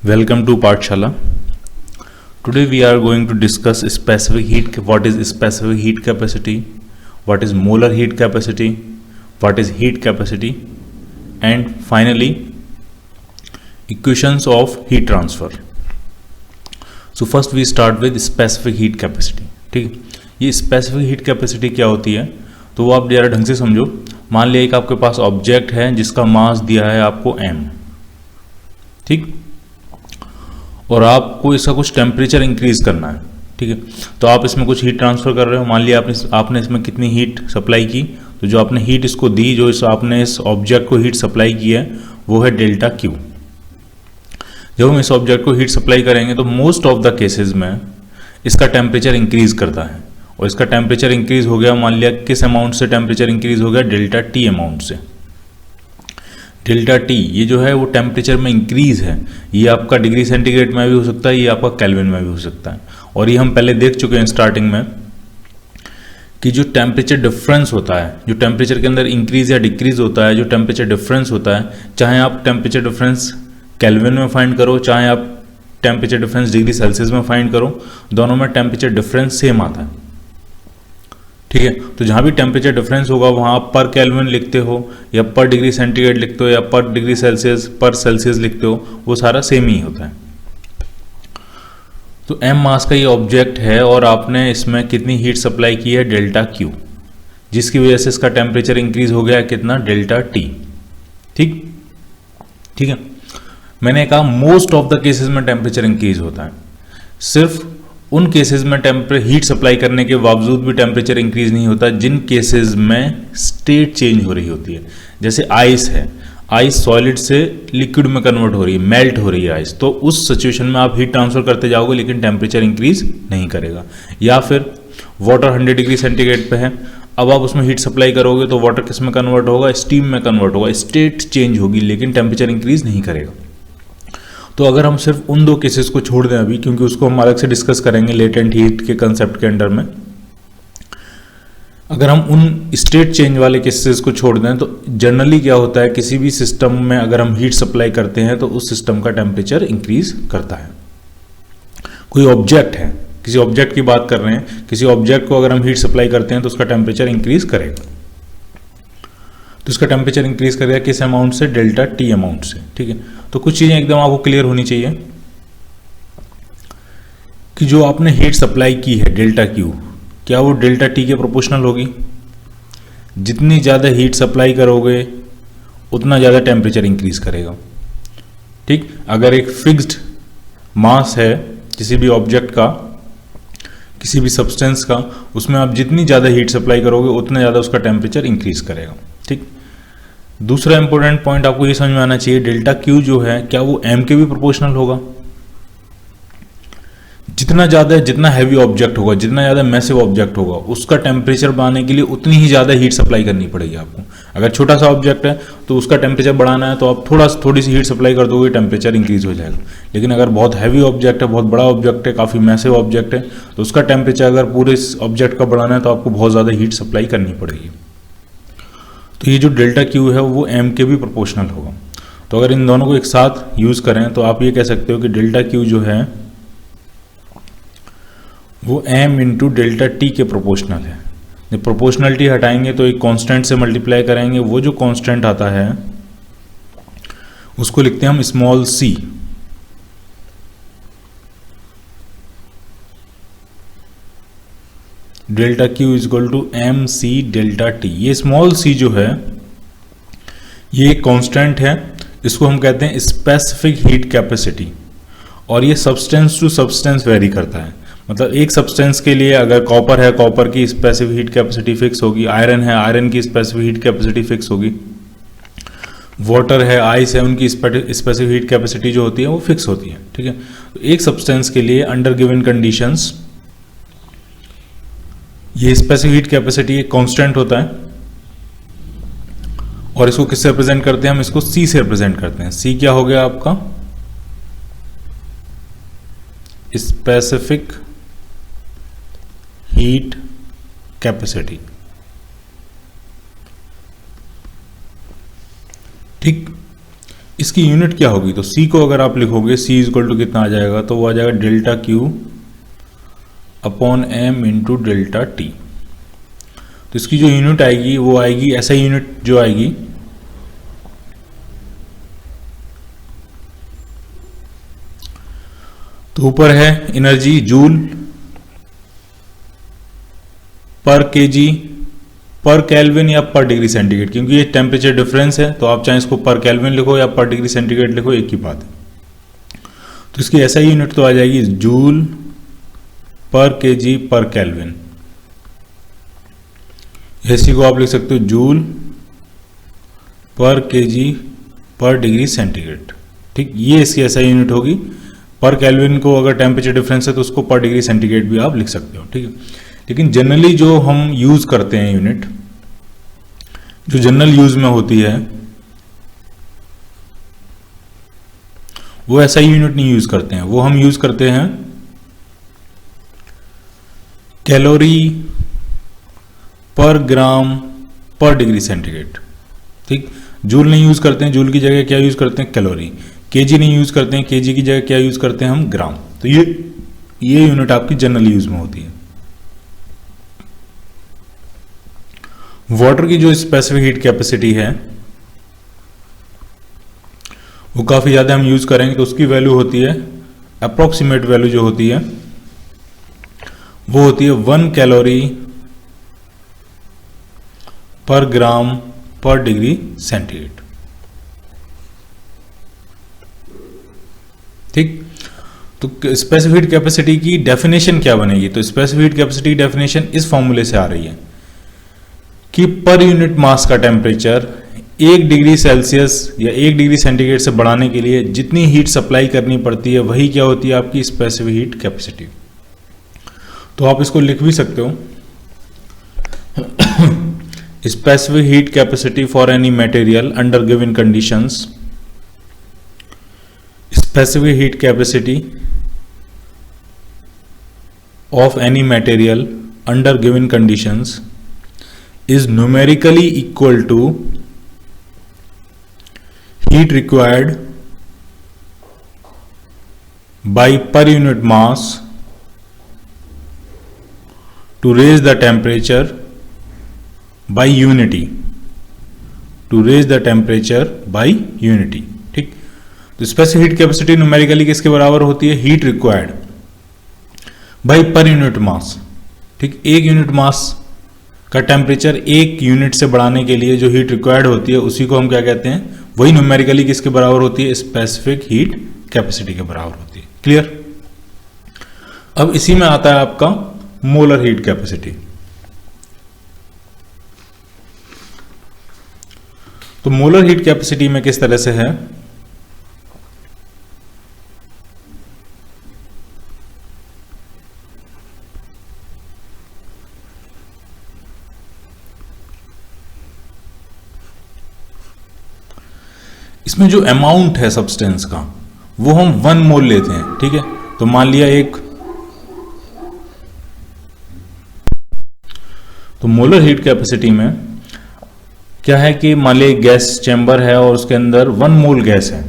Welcome to Pathshala. Today we are going to discuss specific heat. What is specific heat capacity? What is molar heat capacity? What is heat capacity? And finally, equations of heat transfer. So first we start with specific heat capacity. ठीक है, ये specific heat capacity क्या होती है तो वो आप जरा ढंग से समझो. मान लिया एक आपके पास ऑब्जेक्ट है जिसका मास दिया है आपको m, ठीक, और आपको इसका कुछ टेम्परेचर इंक्रीज करना है. ठीक है, तो आप इसमें कुछ हीट ट्रांसफर कर रहे हो. मान लिया आपने इसमें कितनी हीट सप्लाई की, तो जो आपने हीट इसको दी, जो आपने इस ऑब्जेक्ट को हीट सप्लाई की है वो है डेल्टा क्यू. जब हम इस ऑब्जेक्ट को हीट सप्लाई करेंगे तो मोस्ट ऑफ द केसेस में इसका टेम्परेचर इंक्रीज करता है. और इसका टेम्परेचर इंक्रीज हो गया, मान लिया किस अमाउंट से टेम्परेचर इंक्रीज हो गया, डेल्टा टी अमाउंट से. डेल्टा टी ये जो है वो टेम्परेचर में इंक्रीज है. ये आपका डिग्री सेंटीग्रेड में भी हो सकता है, ये आपका केल्विन में भी हो सकता है. और ये हम पहले देख चुके हैं स्टार्टिंग में कि जो टेम्परेचर डिफरेंस होता है, जो टेम्परेचर के अंदर इंक्रीज या डिक्रीज होता है, जो टेम्परेचर डिफरेंस होता है, चाहे आप टेम्परेचर डिफरेंस केल्विन में फाइंड करो, चाहे आप टेम्परेचर डिफरेंस डिग्री सेल्सियस में फाइंड करो, दोनों में टेम्परेचर डिफरेंस सेम आता है. ठीक है, तो जहाँ भी टेम्परेचर डिफरेंस होगा वहाँ आप पर केल्विन लिखते हो या पर डिग्री सेंटीग्रेड लिखते हो या पर डिग्री सेल्सियस पर सेल्सियस लिखते हो, वो सारा सेम ही होता है. तो m मास का ये ऑब्जेक्ट है और आपने इसमें कितनी हीट सप्लाई की है, डेल्टा क्यू, जिसकी वजह से इसका टेम्परेचर इंक्रीज हो गया कितना, डेल्टा टी. ठीक ठीक है, मैंने कहा मोस्ट ऑफ द केसेस में टेम्परेचर इंक्रीज होता है. सिर्फ उन केसेस में हीट सप्लाई करने के बावजूद भी टेम्परेचर इंक्रीज नहीं होता जिन केसेस में स्टेट चेंज हो रही होती है. जैसे आइस है, आइस सॉलिड से लिक्विड में कन्वर्ट हो रही है, मेल्ट हो रही है आइस, तो उस सिचुएशन में आप हीट ट्रांसफर करते जाओगे लेकिन टेम्परेचर इंक्रीज नहीं करेगा. या फिर वाटर 100 डिग्री सेंटीग्रेड पे है, अब आप उसमें हीट सप्लाई करोगे तो वाटर किस में कन्वर्ट होगा, स्टीम में कन्वर्ट होगा, स्टेट चेंज होगी लेकिन टेम्परेचर इंक्रीज नहीं करेगा. तो अगर हम सिर्फ उन दो केसेस को छोड़ दें अभी, क्योंकि उसको हम अलग से डिस्कस करेंगे लेटेंट हीट के कंसेप्ट के अंडर में, अगर हम उन स्टेट चेंज वाले केसेस को छोड़ दें तो जनरली क्या होता है, किसी भी सिस्टम में अगर हम हीट सप्लाई करते हैं तो उस सिस्टम का टेम्परेचर इंक्रीज करता है. कोई ऑब्जेक्ट है, किसी ऑब्जेक्ट की बात कर रहे हैं, किसी ऑब्जेक्ट को अगर हम हीट सप्लाई करते हैं तो उसका टेम्परेचर इंक्रीज करेगा. तो इसका टेम्परेचर इंक्रीज करेगा किस अमाउंट से, डेल्टा टी अमाउंट से. ठीक है, तो कुछ चीज़ें एकदम आपको क्लियर होनी चाहिए कि जो आपने हीट सप्लाई की है डेल्टा क्यू, क्या वो डेल्टा टी के प्रोपोर्शनल होगी. जितनी ज़्यादा हीट सप्लाई करोगे उतना ज़्यादा टेम्परेचर इंक्रीज करेगा. ठीक, अगर एक फिक्स्ड मास है किसी भी ऑब्जेक्ट का, किसी भी सब्सटेंस का, उसमें आप जितनी ज़्यादा हीट सप्लाई करोगे उतना ज़्यादा उसका टेम्परेचर इंक्रीज करेगा. ठीक, दूसरा इंपॉर्टेंट पॉइंट आपको ये समझ में आना चाहिए, डेल्टा क्यू जो है क्या वो एम के भी प्रोपोर्शनल होगा. जितना हैवी ऑब्जेक्ट होगा, जितना ज़्यादा मैसिव ऑब्जेक्ट होगा, उसका टेम्परेचर बढ़ाने के लिए उतनी ही ज़्यादा हीट सप्लाई करनी पड़ेगी आपको. अगर छोटा सा ऑब्जेक्ट है तो उसका टेम्परेचर बढ़ाना है तो आप थोड़ी सी हीट सप्लाई कर दोगे, टेम्परेचर इंक्रीज हो जाएगा. लेकिन अगर बहुत हैवी ऑब्जेक्ट है, बहुत बड़ा ऑब्जेक्ट है, काफ़ी मैसिव ऑब्जेक्ट है, तो उसका टेम्परेचर अगर पूरे ऑब्जेक्ट का बढ़ाना है तो आपको बहुत ज़्यादा हीट सप्लाई करनी पड़ेगी. तो ये जो डेल्टा क्यू है वो एम के भी प्रोपोर्शनल होगा. तो अगर इन दोनों को एक साथ यूज़ करें तो आप ये कह सकते हो कि डेल्टा क्यू जो है वो एम इंटू डेल्टा टी के प्रोपोर्शनल है. जब प्रोपोर्शनलिटी हटाएंगे तो एक कांस्टेंट से मल्टीप्लाई करेंगे, वो जो कांस्टेंट आता है उसको लिखते हैं हम small C. Delta Q is equal to M C delta T. ये स्मॉल सी जो है ये एक कांस्टेंट है, इसको हम कहते हैं स्पेसिफिक हीट कैपेसिटी. और ये सब्सटेंस टू सब्सटेंस वेरी करता है. मतलब एक सब्सटेंस के लिए अगर कॉपर है, कॉपर की स्पेसिफिक हीट कैपेसिटी फिक्स होगी, आयरन है, आयरन की स्पेसिफिक हीट कैपेसिटी फिक्स होगी, वाटर है, आइस है, उनकी स्पेसिफिक हीट कैपेसिटी जो होती है वो फिक्स होती है. ठीक है, तो एक सब्सटेंस के लिए अंडर गिवन कंडीशंस ये स्पेसिफिक हीट कैपेसिटी एक कांस्टेंट होता है. और इसको किससे रिप्रेजेंट करते हैं, हम इसको सी से रिप्रेजेंट करते हैं. सी क्या हो गया आपका, स्पेसिफिक हीट कैपेसिटी. ठीक, इसकी यूनिट क्या होगी, तो C को अगर आप लिखोगे C इक्वल टू कितना आ जाएगा, तो वो आ जाएगा delta Q upon M into delta T। तो इसकी जो यूनिट आएगी वो आएगी SI यूनिट जो आएगी तो ऊपर है एनर्जी जूल पर केजी पर केल्विन या पर डिग्री सेंटीग्रेड, क्योंकि ये टेम्परेचर डिफरेंस है तो आप चाहे इसको पर केल्विन लिखो या पर डिग्री सेंटीग्रेड लिखो, एक ही बात है। तो इसकी SI यूनिट तो आ जाएगी जूल पर केजी पर केल्विन। इसी को आप लिख सकते हो जूल पर केजी पर डिग्री सेंटीग्रेड। ठीक, ये इसकी SI यूनिट होगी। पर केल्विन को अगर टेम्परेचर डिफरेंस है तो उसको पर डिग्री सेंटीग्रेड भी आप लिख सकते हो। ठीक है, लेकिन जनरली जो हम यूज करते हैं यूनिट, जो जनरल यूज में होती है, वो SI यूनिट नहीं यूज करते हैं, वो हम यूज करते हैं कैलोरी पर ग्राम पर डिग्री सेंटीग्रेड। ठीक, जूल नहीं यूज करते हैं, जूल की जगह क्या यूज करते हैं, कैलोरी। केजी नहीं यूज करते हैं, केजी की जगह क्या यूज करते हैं हम, ग्राम। तो ये यूनिट आपकी जनरल यूज में होती है। वाटर की जो स्पेसिफिक हीट कैपेसिटी है वो काफी ज्यादा हम यूज करेंगे, तो उसकी वैल्यू होती है, अप्रोक्सीमेट वैल्यू जो होती है वो होती है 1 कैलोरी पर ग्राम पर डिग्री सेंटीग्रेड। ठीक, तो स्पेसिफिक हीट कैपेसिटी की डेफिनेशन क्या बनेगी, तो स्पेसिफिक हीट कैपेसिटी की डेफिनेशन इस फॉर्मूले से आ रही है कि पर यूनिट मास का टेम्परेचर 1 डिग्री सेल्सियस या 1 डिग्री सेंटीग्रेड से बढ़ाने के लिए जितनी हीट सप्लाई करनी पड़ती है वही क्या होती है आपकी स्पेसिफिक हीट कैपेसिटी। तो आप इसको लिख भी सकते हो, specific heat capacity for any material under given conditions, specific heat capacity of any material under given conditions is numerically equal to heat required by per unit mass to raise the temperature by unity, to raise the temperature by unity। ठीक, तो specific heat capacity numerically किसके बराबर होती है, heat required by per unit mass. ठीक, एक unit mass का temperature 1 unit से बढ़ाने के लिए जो हीट रिक्वायर्ड होती है उसी को हम क्या कहते हैं, वही न्यूमेरिकली किसके बराबर होती है, स्पेसिफिक हीट कैपेसिटी के बराबर होती है। क्लियर। अब इसी में आता है आपका मोलर हीट कैपेसिटी। तो मोलर हीट कैपेसिटी में किस तरह से है, इसमें जो अमाउंट है सब्सटेंस का वो हम 1 मोल लेते हैं। ठीक है, तो मान लिया तो मोलर हीट कैपेसिटी में क्या है कि मान लिया गैस चैम्बर है और उसके अंदर 1 मोल गैस है।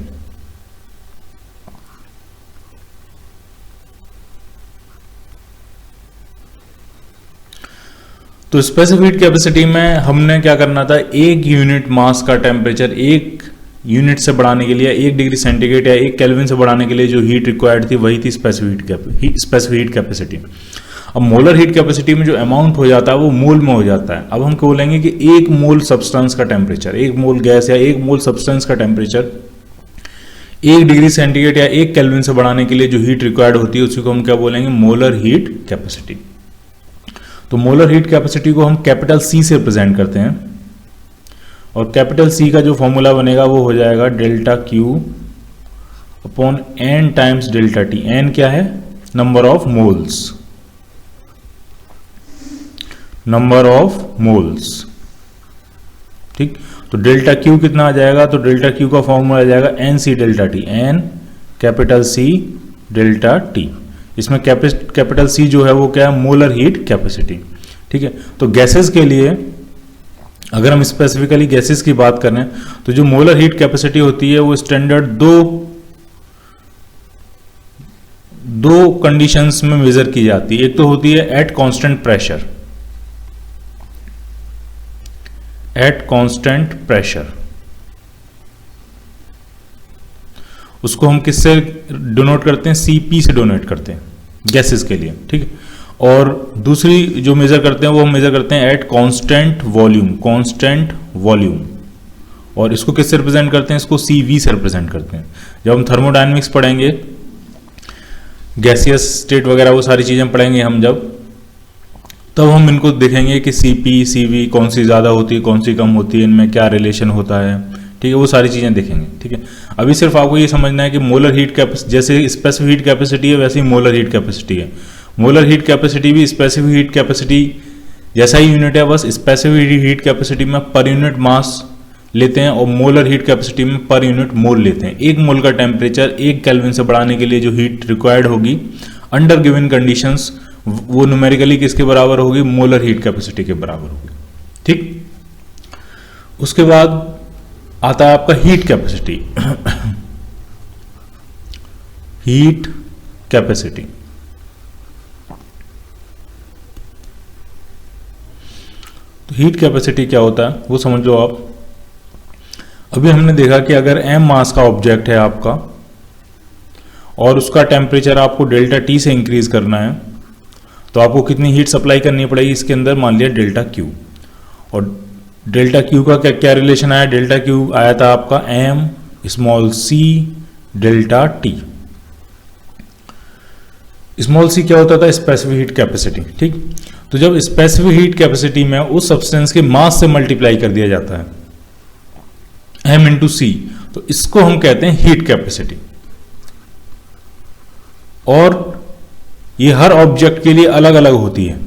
तो स्पेसिफिक हीट कैपेसिटी में हमने क्या करना था, 1 यूनिट मास का टेम्परेचर 1 यूनिट से बढ़ाने के लिए, 1 डिग्री सेंटीग्रेड या 1 केल्विन से बढ़ाने के लिए जो हीट रिक्वायर्ड थी वही थी स्पेसिफिक हीट कैपेसिटी। अब मोलर हीट कैपेसिटी में जो अमाउंट हो जाता है वो मोल में हो जाता है। अब हम क्या बोलेंगे कि 1 मोल सब्सटेंस का टेम्परेचर, 1 मोल गैस या 1 मोल सब्सटेंस का टेम्परेचर 1 डिग्री सेंटीग्रेड या 1 केल्विन से बढ़ाने के लिए जो हीट रिक्वायर्ड होती है उसी को हम क्या बोलेंगे, मोलर हीट कैपेसिटी। तो मोलर हीट कैपेसिटी को हम कैपिटल C से रिप्रेजेंट करते हैं और कैपिटल C का जो फॉर्मूला बनेगा वो हो जाएगा delta Q upon N times delta T। N क्या है, number of moles, number of moles. ठीक, तो डेल्टा Q कितना आ जाएगा, तो डेल्टा Q का फॉर्मूला आ जाएगा NC delta T, N capital C delta T। इसमें कैपिटल C जो है वो क्या है, मोलर हीट कैपेसिटी। ठीक है, तो गैसेस के लिए अगर हम स्पेसिफिकली गैसेस की बात करें तो जो मोलर हीट कैपेसिटी होती है वो स्टैंडर्ड दो कंडीशंस में मेजर की जाती है। एक तो होती है at constant pressure, at constant pressure, उसको हम किससे डोनोट करते हैं, सीपी से डोनेट करते हैं गैसेस के लिए, ठीक है। और दूसरी जो मेजर करते हैं वो हम मेजर करते हैं at constant volume, constant volume, और इसको किससे रिप्रेजेंट करते हैं, इसको सीवी से रिप्रेजेंट करते हैं। जब हम थर्मोडायनेमिक्स पढ़ेंगे, गैसियस स्टेट वगैरह वो सारी चीजें पढ़ेंगे हम जब, तब हम इनको देखेंगे कि सीपी सीवी कौन सी ज्यादा होती है, कौन सी कम होती है, इनमें क्या रिलेशन होता है, ठीक है, वो सारी चीजें देखेंगे, ठीक है। अभी सिर्फ आपको ये समझना है कि मोलर हीट कैपेसिटी, जैसे स्पेसिफिक हीट कैपेसिटी है वैसे ही मोलर हीट कैपेसिटी है। मोलर हीट कैपेसिटी भी स्पेसिफिक हीट कैपेसिटी जैसा ही यूनिट है, बस स्पेसिफिक हीट कैपेसिटी में पर यूनिट मास लेते हैं और मोलर हीट कैपेसिटी में पर यूनिट मोल लेते हैं। एक मोल का टेम्परेचर 1 केल्विन से बढ़ाने के लिए जो हीट रिक्वायर्ड होगी अंडर गिवन कंडीशंस, वो न्यूमेरिकली किसके बराबर होगी, मोलर हीट कैपेसिटी के बराबर होगी, ठीक। उसके बाद आता है आपका हीट कैपेसिटी, हीट कैपेसिटी। तो हीट कैपेसिटी क्या होता है वो समझ लो आप। अभी हमने देखा कि अगर m मास का ऑब्जेक्ट है आपका और उसका टेम्परेचर आपको डेल्टा टी से इंक्रीज करना है, तो आपको कितनी हीट सप्लाई करनी पड़ेगी इसके अंदर, मान लिया डेल्टा क्यू। और डेल्टा क्यू का क्या क्या रिलेशन आया, डेल्टा क्यू आया था आपका m small c delta T. Small c क्या होता था, स्पेसिफिक हीट कैपेसिटी, ठीक। तो जब स्पेसिफिक हीट कैपेसिटी में उस सब्सटेंस के मास से मल्टीप्लाई कर दिया जाता है m इंटू सी, तो इसको हम कहते हैं हीट कैपेसिटी। और ये हर ऑब्जेक्ट के लिए अलग अलग होती है।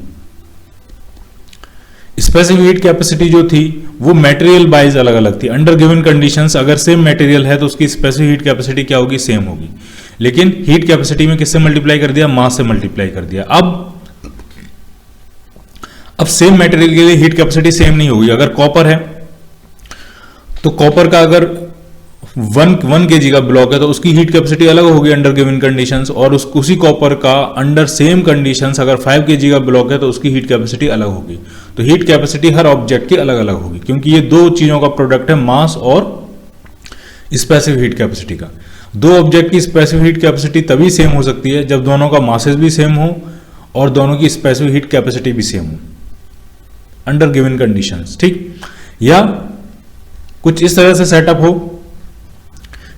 स्पेसिफिक हीट कैपेसिटी जो थी वो मटेरियल वाइज अलग अलग थी। अंडर गिवन कंडीशंस अगर सेम मटेरियल है तो उसकी स्पेसिफिक हीट कैपेसिटी क्या होगी, सेम होगी। लेकिन हीट कैपेसिटी में किससे मल्टीप्लाई कर दिया, मास से मल्टीप्लाई कर दिया। अब सेम मटेरियल के लिए हीट कैपेसिटी सेम नहीं होगी। अगर कॉपर है तो कॉपर का अगर 1 kg का ब्लॉक है तो उसकी हीट कैपेसिटी अलग होगी अंडर गिवन कंडीशंस, और उसी कॉपर का अंडर सेम कंडीशंस अगर 5 kg का ब्लॉक है तो उसकी हीट कैपेसिटी अलग होगी। तो हीट कैपेसिटी हर ऑब्जेक्ट की अलग अलग होगी, क्योंकि ये दो चीजों का प्रोडक्ट है, मास और स्पेसिफिक हीट कैपेसिटी का। दो ऑब्जेक्ट की स्पेसिफिक हीट कैपेसिटी तभी सेम हो सकती है जब दोनों का मासेस भी सेम हो और दोनों की स्पेसिफिक हीट कैपेसिटी भी सेम हो अंडर गिवन कंडीशंस, ठीक। या कुछ इस तरह से सेटअप हो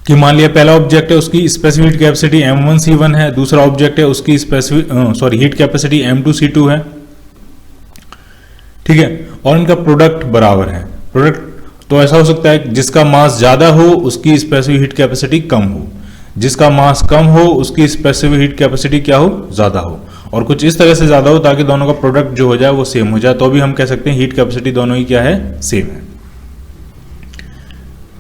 कि मान लिया पहला ऑब्जेक्ट है उसकी स्पेसिफिक कैपेसिटी m1c1 है, दूसरा ऑब्जेक्ट है उसकी स्पेसिफिक हीट कैपेसिटी m2c2 है, ठीक है, और इनका प्रोडक्ट बराबर है। प्रोडक्ट तो ऐसा हो सकता है जिसका मास ज्यादा हो उसकी स्पेसिफिक हीट कैपेसिटी कम हो, जिसका मास कम हो उसकी स्पेसिफिक हीट कैपेसिटी क्या हो, ज्यादा हो, और कुछ इस तरह से ज्यादा हो ताकि दोनों का प्रोडक्ट जो हो जाए वो सेम हो जाए, तो भी हम कह सकते हैं हीट कैपेसिटी दोनों ही क्या है, सेम है,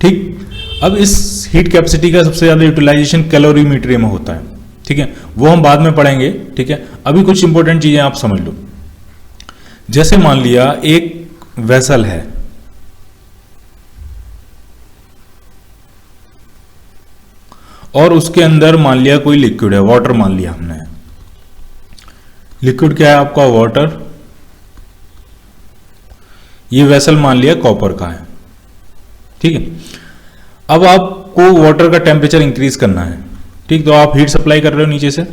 ठीक। अब इस हीट कैपेसिटी का सबसे ज्यादा यूटिलाइजेशन कैलोरीमेट्री में होता है, ठीक है, वो हम बाद में पढ़ेंगे, ठीक है। अभी कुछ इंपॉर्टेंट चीजें आप समझ लो। जैसे मान लिया एक वेसल है, और उसके अंदर मान लिया कोई लिक्विड है, वाटर मान लिया हमने। लिक्विड क्या है आपका, वाटर। ये वेसल मान लिया कॉपर का है, ठीक है। अब आपको वाटर का टेम्परेचर इंक्रीज करना है, ठीक। तो आप हीट सप्लाई कर रहे हो नीचे से,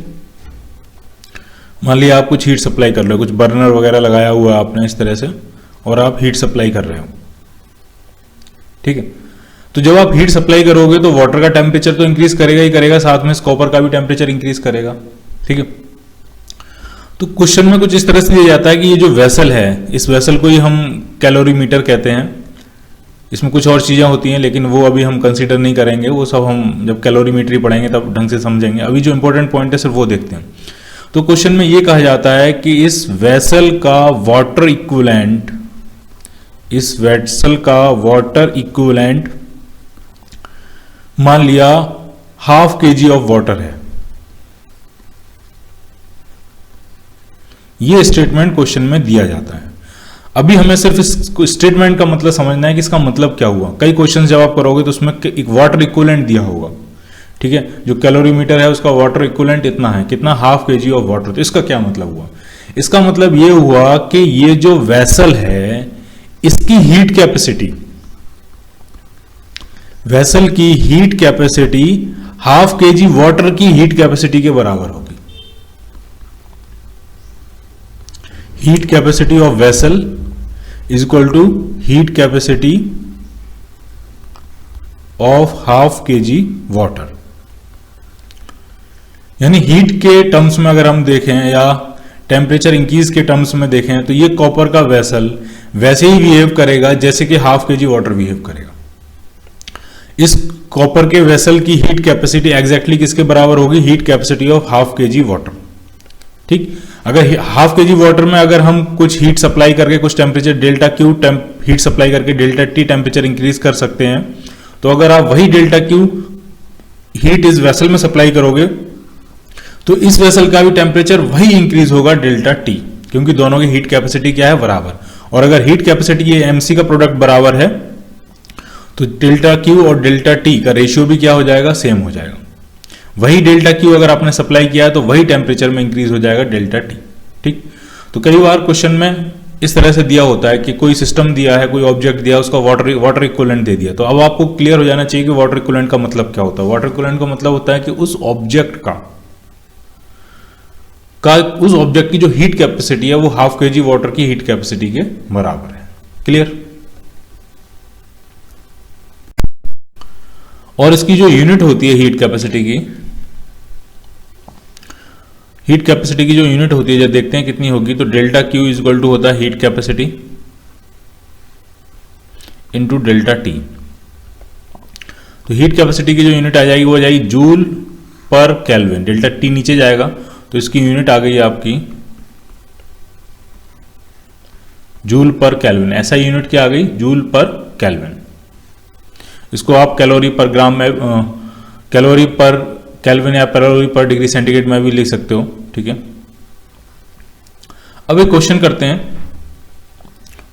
मान लिया आप कुछ हीट सप्लाई कर रहे हो, कुछ बर्नर वगैरह लगाया हुआ है आपने इस तरह से, और आप हीट सप्लाई कर रहे हो, ठीक है। तो जब आप हीट सप्लाई करोगे तो वाटर का टेम्परेचर तो इंक्रीज करेगा ही करेगा, साथ में कॉपर का भी टेम्परेचर इंक्रीज करेगा, ठीक है। तो क्वेश्चन में कुछ इस तरह से दिया जाता है कि ये जो वेसल है, इस वेसल को ही हम कैलोरीमीटर कहते हैं। इसमें कुछ और चीजें होती हैं लेकिन वो अभी हम कंसीडर नहीं करेंगे, वो सब हम जब कैलोरीमेट्री पढ़ेंगे तब ढंग से समझेंगे। अभी जो इंपॉर्टेंट पॉइंट है सिर्फ वो देखते हैं। तो क्वेश्चन में ये कहा जाता है कि इस वेसल का वाटर इक्विवेलेंट, इस वेसल का वाटर इक्विवेलेंट मान लिया 1/2 kg ऑफ वाटर है। ये स्टेटमेंट क्वेश्चन में दिया जाता है। अभी हमें सिर्फ इस स्टेटमेंट का मतलब समझना है कि इसका मतलब क्या हुआ। कई क्वेश्चन जब आप करोगे तो उसमें एक वाटर इक्विवेलेंट दिया होगा, ठीक है, जो कैलोरीमीटर है उसका वाटर इक्विवेलेंट इतना है, कितना, ½ kg ऑफ वाटर। तो इसका क्या मतलब हुआ? इसका मतलब ये हुआ कि ये जो वेसल है इसकी हीट कैपेसिटी, वेसल की हीट कैपेसिटी ½ kg वाटर की हीट कैपेसिटी के बराबर होगी। Heat capacity of vessel is equal to heat capacity of ½ kg water. यानी हीट के टर्म्स में अगर हम देखें या टेम्परेचर इंक्रीज के टर्म्स में देखें तो ये कॉपर का वेसल वैसे ही बिहेव करेगा जैसे कि ½ kg वाटर बिहेव करेगा। इस कॉपर के वेसल की हीट कैपेसिटी एग्जैक्टली किसके बराबर होगी? Heat capacity of ½ kg water. ठीक, अगर ½ kg वाटर में अगर हम कुछ हीट सप्लाई करके कुछ temperature delta Q heat supply करके डेल्टा टी टेम्परेचर इंक्रीज कर सकते हैं, तो अगर आप वही डेल्टा क्यू हीट इस वेसल में सप्लाई करोगे तो इस वेसल का भी टेम्परेचर वही इंक्रीज होगा डेल्टा टी, क्योंकि दोनों की हीट कैपेसिटी क्या है? बराबर। और अगर हीट कैपेसिटी ये एमसी का प्रोडक्ट बराबर है तो डेल्टा क्यू और डेल्टा टी का रेशियो भी क्या हो जाएगा? सेम हो जाएगा। वही डेल्टा क्यू अगर आपने सप्लाई किया है तो वही टेम्परेचर में इंक्रीज हो जाएगा डेल्टा टी। ठीक, तो कई बार क्वेश्चन में इस तरह से दिया होता है कि कोई सिस्टम दिया है, कोई ऑब्जेक्ट दिया, उसका वाटर इक्विवेलेंट दे दिया, तो अब आपको क्लियर हो जाना चाहिए कि वाटर इक्विवेलेंट का मतलब क्या होता है। वाटर इक्विवेलेंट का मतलब होता है कि उस ऑब्जेक्ट उस ऑब्जेक्ट की जो हीट कैपेसिटी है वो ½ kg वाटर की हीट कैपेसिटी के बराबर है। क्लियर? और इसकी जो यूनिट होती है हीट कैपेसिटी की, जो यूनिट होती है जब देखते हैं कितनी होगी, तो delta Q is equal to होता है heat capacity into delta T. तो हीट कैपेसिटी की जो यूनिट आ जाएगी वो आ जाएगी जूल पर केल्विन। डेल्टा टी नीचे जाएगा तो इसकी यूनिट आ गई आपकी जूल पर केल्विन। ऐसा यूनिट क्या आ गई? जूल पर केल्विन। इसको आप कैलोरी पर ग्राम में, कैलोरी पर केल्विन या कैलोरी पर डिग्री सेंटीग्रेड में भी लिख सकते हो। ठीक है, अब एक क्वेश्चन करते हैं।